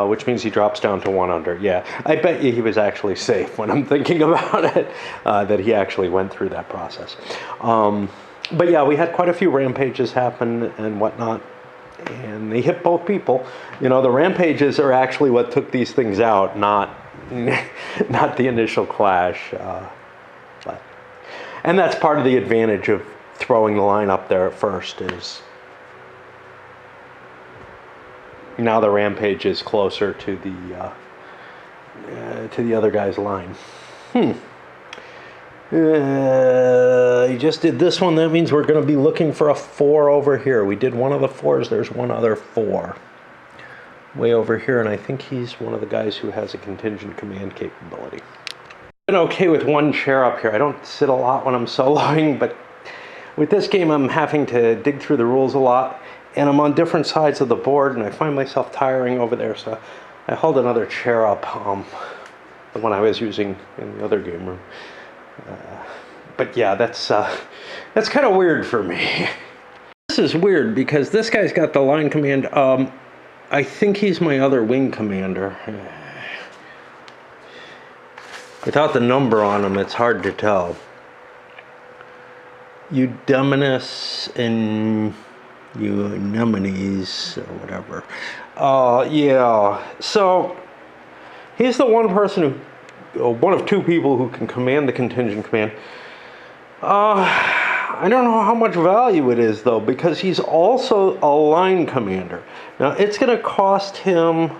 which means he drops down to 1 under. Yeah, I bet you he was actually safe when I'm thinking about it, that he actually went through that process. But yeah, we had quite a few rampages happen and whatnot. And they hit both people. You know, the rampages are actually what took these things out, not the initial clash. And that's part of the advantage of throwing the line up there at first is now the rampage is closer to the other guy's line. He just did this one. That means we're going to be looking for a 4 over here. We did one of the 4s. There's one other 4 way over here, and I think he's one of the guys who has a contingent command capability. I've been okay with 1 chair up here. I don't sit a lot when I'm soloing, but with this game I'm having to dig through the rules a lot, and I'm on different sides of the board, and I find myself tiring over there, so I hauled another chair up, the one I was using in the other game room. But yeah, that's kind of weird for me. This is weird because this guy's got the line command. I think he's my other wing commander. Without the number on him, it's hard to tell. Eudemonus and Eunemones or whatever. Yeah. So he's the one person who, one of 2 people who can command the contingent command. I don't know how much value it is though, because he's also a line commander. Now it's going to cost him.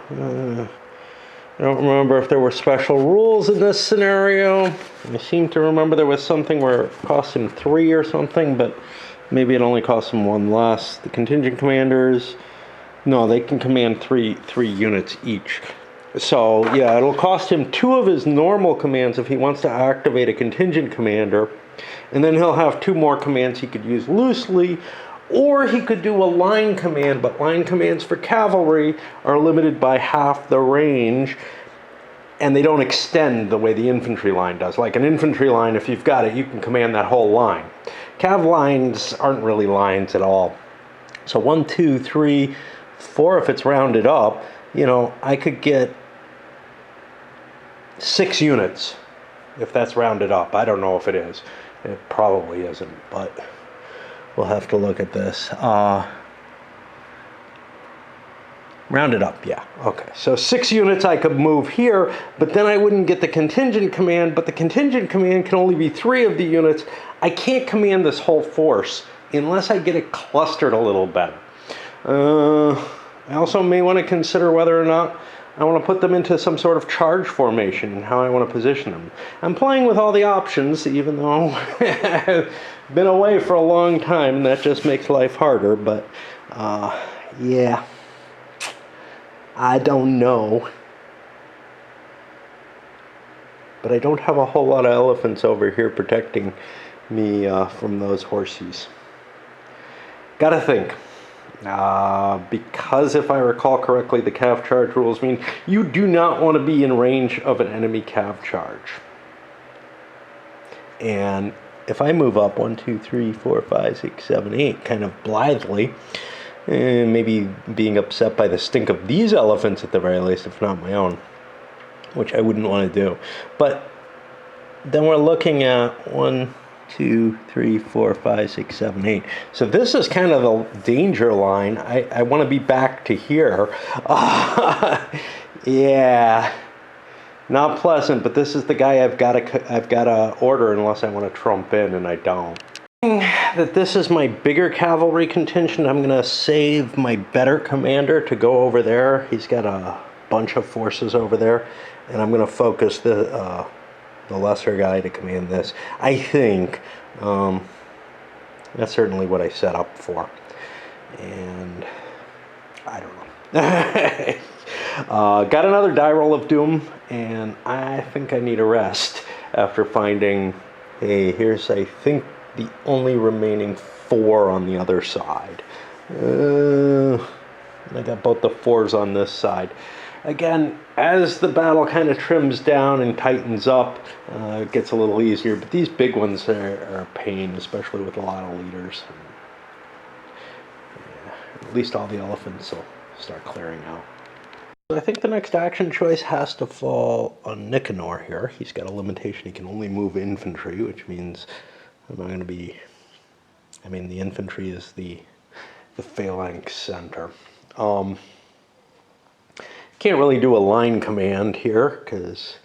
I don't remember if there were special rules in this scenario. I seem to remember there was something where it cost him 3 or something, but maybe it only cost him 1 less. The contingent commanders, no, they can command three units each. So yeah, it'll cost him 2 of his normal commands if he wants to activate a contingent commander, and then he'll have 2 more commands he could use loosely, or he could do a line command, but line commands for cavalry are limited by half the range, and they don't extend the way the infantry line does. Like an infantry line, if you've got it, you can command that whole line. Cav lines aren't really lines at all. So 1, 2, 3, 4, if it's rounded up, you know, I could get 6 units if that's rounded up. I don't know if it is. It probably isn't, but we'll have to look at this. Rounded up, yeah. Okay, so 6 units I could move here, but then I wouldn't get the contingent command, but the contingent command can only be 3 of the units. I can't command this whole force unless I get it clustered a little better. I also may want to consider whether or not I want to put them into some sort of charge formation and how I want to position them. I'm playing with all the options, even though I've been away for a long time, and that just makes life harder, but yeah, I don't know. But I don't have a whole lot of elephants over here protecting me from those horsies. Gotta think. Because if I recall correctly, the cav charge rules mean you do not want to be in range of an enemy cav charge. And if I move up 1, 2, 3, 4, 5, 6, 7, 8 kind of blithely, and maybe being upset by the stink of these elephants at the very least, if not my own, which I wouldn't want to do. But then we're looking at 1, 2, 3, 4, 5, 6, 7, 8. So this is kind of the danger line. I want to be back to here. Yeah, not pleasant. But this is the guy I've got to order unless I want to trump in, and I don't. That this is my bigger cavalry contingent. I'm gonna save my better commander to go over there. He's got a bunch of forces over there, and I'm gonna focus the lesser guy to command this. I think that's certainly what I set up for, and I don't know. Got another die roll of doom, and I think I need a rest after finding, hey, here's, I think, the only remaining 4 on the other side. I got both the 4s on this side. Again, as the battle kind of trims down and tightens up, it gets a little easier, but these big ones are a pain, especially with a lot of leaders. Yeah, at least all the elephants will start clearing out. So I think the next action choice has to fall on Nicanor here. He's got a limitation. He can only move infantry, which means I'm not going to be... I mean, the infantry is the phalanx center. Can't really do a line command here because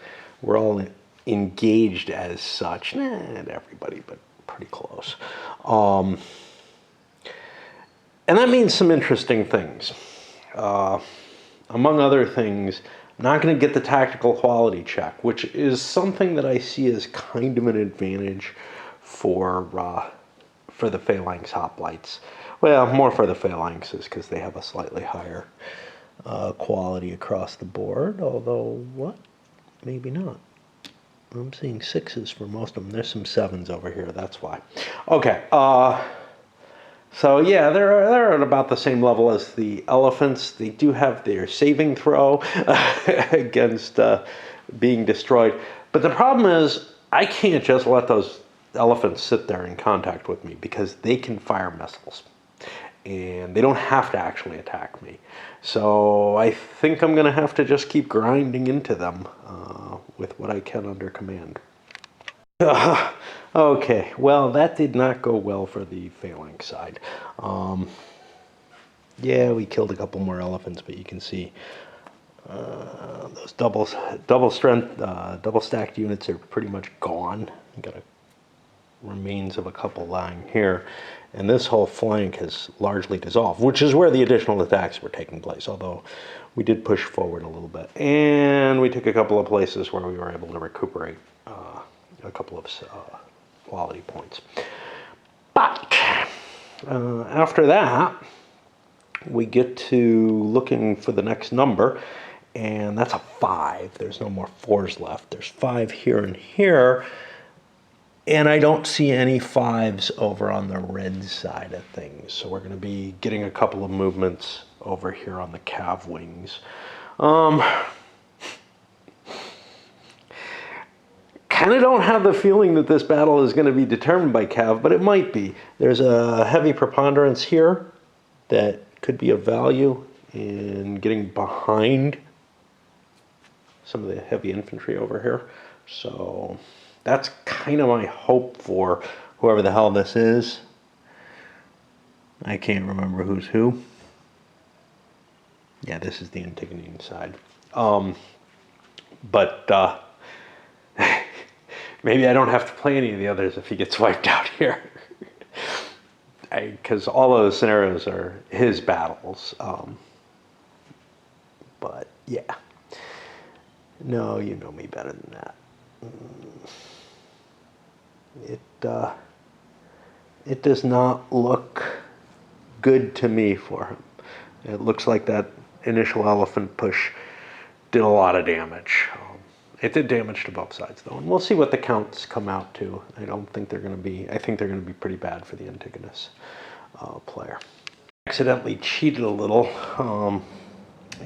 we're all engaged as such. Not everybody, but pretty close. And that means some interesting things. Among other things, I'm not going to get the tactical quality check, which is something that I see as kind of an advantage for the phalanx hoplites. Well, more for the phalanxes because they have a slightly higher quality across the board, although, what? Maybe not. I'm seeing 6s for most of them. There's some 7s over here, that's why. Okay, so yeah, they're at about the same level as the elephants. They do have their saving throw against being destroyed. But the problem is, I can't just let those elephants sit there in contact with me because they can fire missiles. And they don't have to actually attack me. So I think I'm going to have to just keep grinding into them with what I can under command. Okay, well, that did not go well for the phalanx side. Yeah, we killed a couple more elephants, but you can see those double stacked units are pretty much gone. You got to
remains of a couple lying here. And this whole flank has largely dissolved, which is where the additional attacks were taking place, although we did push forward a little bit. And we took a couple of places where we were able to recuperate a couple of quality points. But after that, we get to looking for the next number, and that's a 5. There's no more 4s left. There's 5 here and here. And I don't see any 5s over on the red side of things. So we're going to be getting a couple of movements over here on the cav wings. Kind of don't have the feeling that this battle is going to be determined by cav, but it might be. There's a heavy preponderance here that could be of value in getting behind some of the heavy infantry over here. So that's kind of my hope for whoever the hell this is. I can't remember who's who. Yeah, this is the Antigonine side. But maybe I don't have to play any of the others if he gets wiped out here. Because all of those scenarios are his battles. But yeah. No, you know me better than that. It does not look good to me for him. It looks like that initial elephant push did a lot of damage. It did damage to both sides though, and we'll see what the counts come out to. I think they're going to be pretty bad for the Antigonus player. Accidentally cheated a little,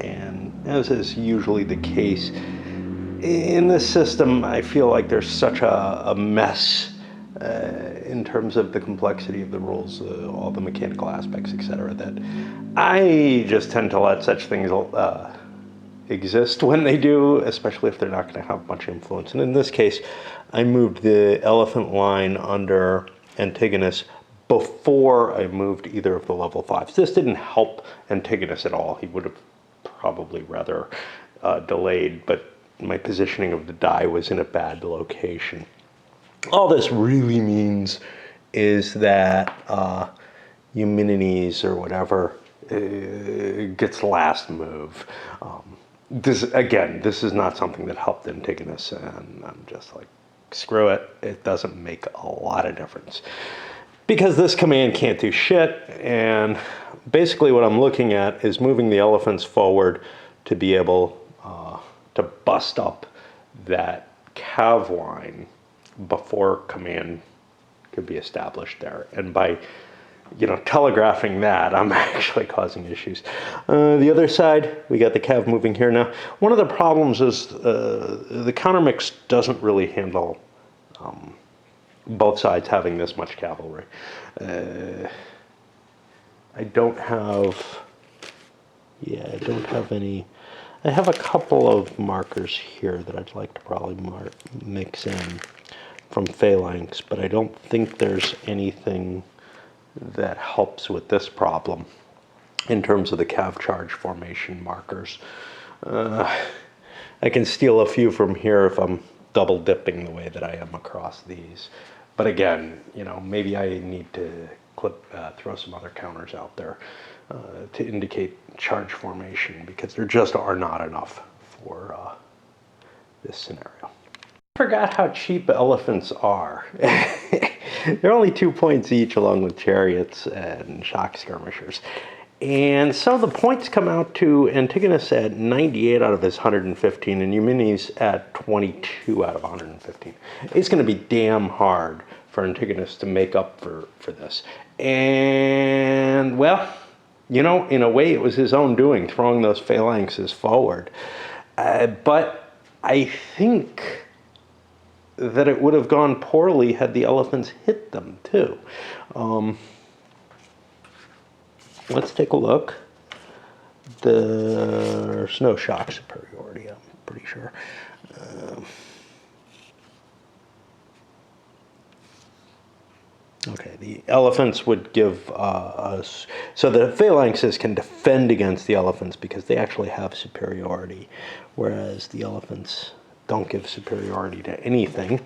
and as is usually the case in this system, I feel like there's such a mess in terms of the complexity of the rules, all the mechanical aspects, etc., that I just tend to let such things exist when they do, especially if they're not going to have much influence. And in this case, I moved the elephant line under Antigonus before I moved either of the level 5s. This didn't help Antigonus at all. He would have probably rather delayed, but my positioning of the die was in a bad location. All this really means is that Eumenes or whatever gets last move. This is not something that helped Antigonus, and I'm just like, screw it. It doesn't make a lot of difference. Because this command can't do shit, and basically what I'm looking at is moving the elephants forward to be able to bust up that cav line before command could be established there. And by telegraphing that, I'm actually causing issues. The other side, we got the cav moving here now. One of the problems is the countermix doesn't really handle both sides having this much cavalry. I don't have any. I have a couple of markers here that I'd like to probably mix in from phalanx, but I don't think there's anything that helps with this problem in terms of the cav charge formation markers. I can steal a few from here if I'm double dipping the way that I am across these. But again, maybe I need to throw some other counters out there to indicate charge formation, because there just are not enough for this scenario. I forgot how cheap elephants are. They're only 2 points each, along with chariots and shock skirmishers. And so the points come out to Antigonus at 98 out of his 115, and Eumenes at 22 out of 115. It's going to be damn hard for Antigonus to make up for this. And, well, in a way it was his own doing, throwing those phalanxes forward. But I think that it would have gone poorly had the elephants hit them, too. Let's take a look. There's no shock superiority, I'm pretty sure. Okay, the elephants would give us... So the phalanxes can defend against the elephants because they actually have superiority, whereas the elephants don't give superiority to anything.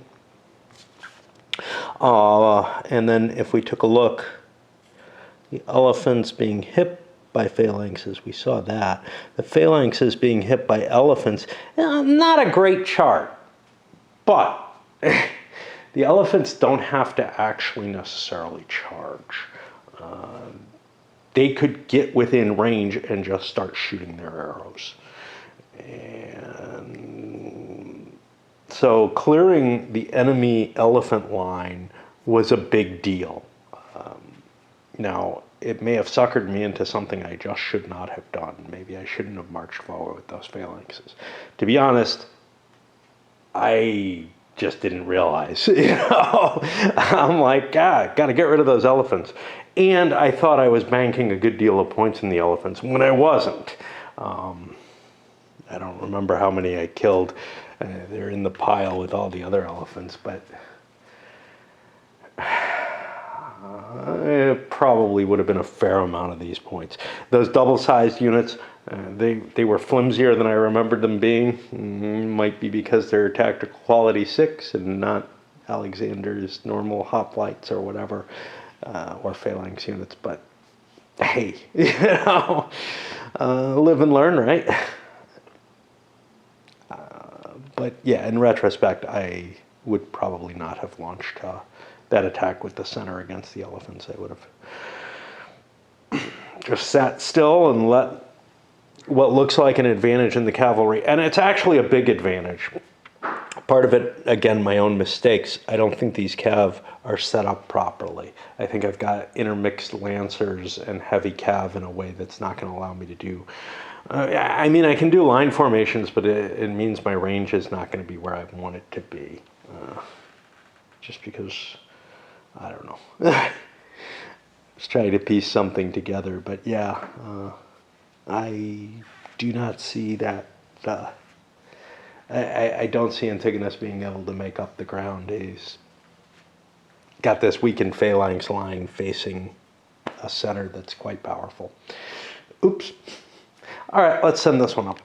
And then if we took a look, the elephants being hit by phalanxes, we saw that. The phalanxes being hit by elephants, not a great chart. But the elephants don't have to actually necessarily charge. They could get within range and just start shooting their arrows. And so clearing the enemy elephant line was a big deal. Now, it may have suckered me into something I just should not have done. Maybe I shouldn't have marched forward with those phalanxes. To be honest, I just didn't realize, I'm like, got to get rid of those elephants. And I thought I was banking a good deal of points in the elephants when I wasn't. I don't remember how many I killed. They're in the pile with all the other elephants, but it probably would have been a fair amount of these points. Those double-sized units, they were flimsier than I remembered them being. Might be because they're tactical quality 6 and not Alexander's normal hoplites or whatever, or phalanx units. But hey, live and learn, right? But yeah, in retrospect, I would probably not have launched that attack with the center against the elephants. I would have just sat still and let what looks like an advantage in the cavalry, and it's actually a big advantage. Part of it, again, my own mistakes. I don't think these cav are set up properly. I think I've got intermixed lancers and heavy cav in a way that's not going to allow me to do. I mean, I can do line formations, but it means my range is not going to be where I want it to be. Just because, I don't know. Just trying to piece something together, but yeah, I do not see that. I don't see Antigonus being able to make up the ground. He's got this weakened phalanx line facing a center that's quite powerful. Oops. All right, let's send this one up.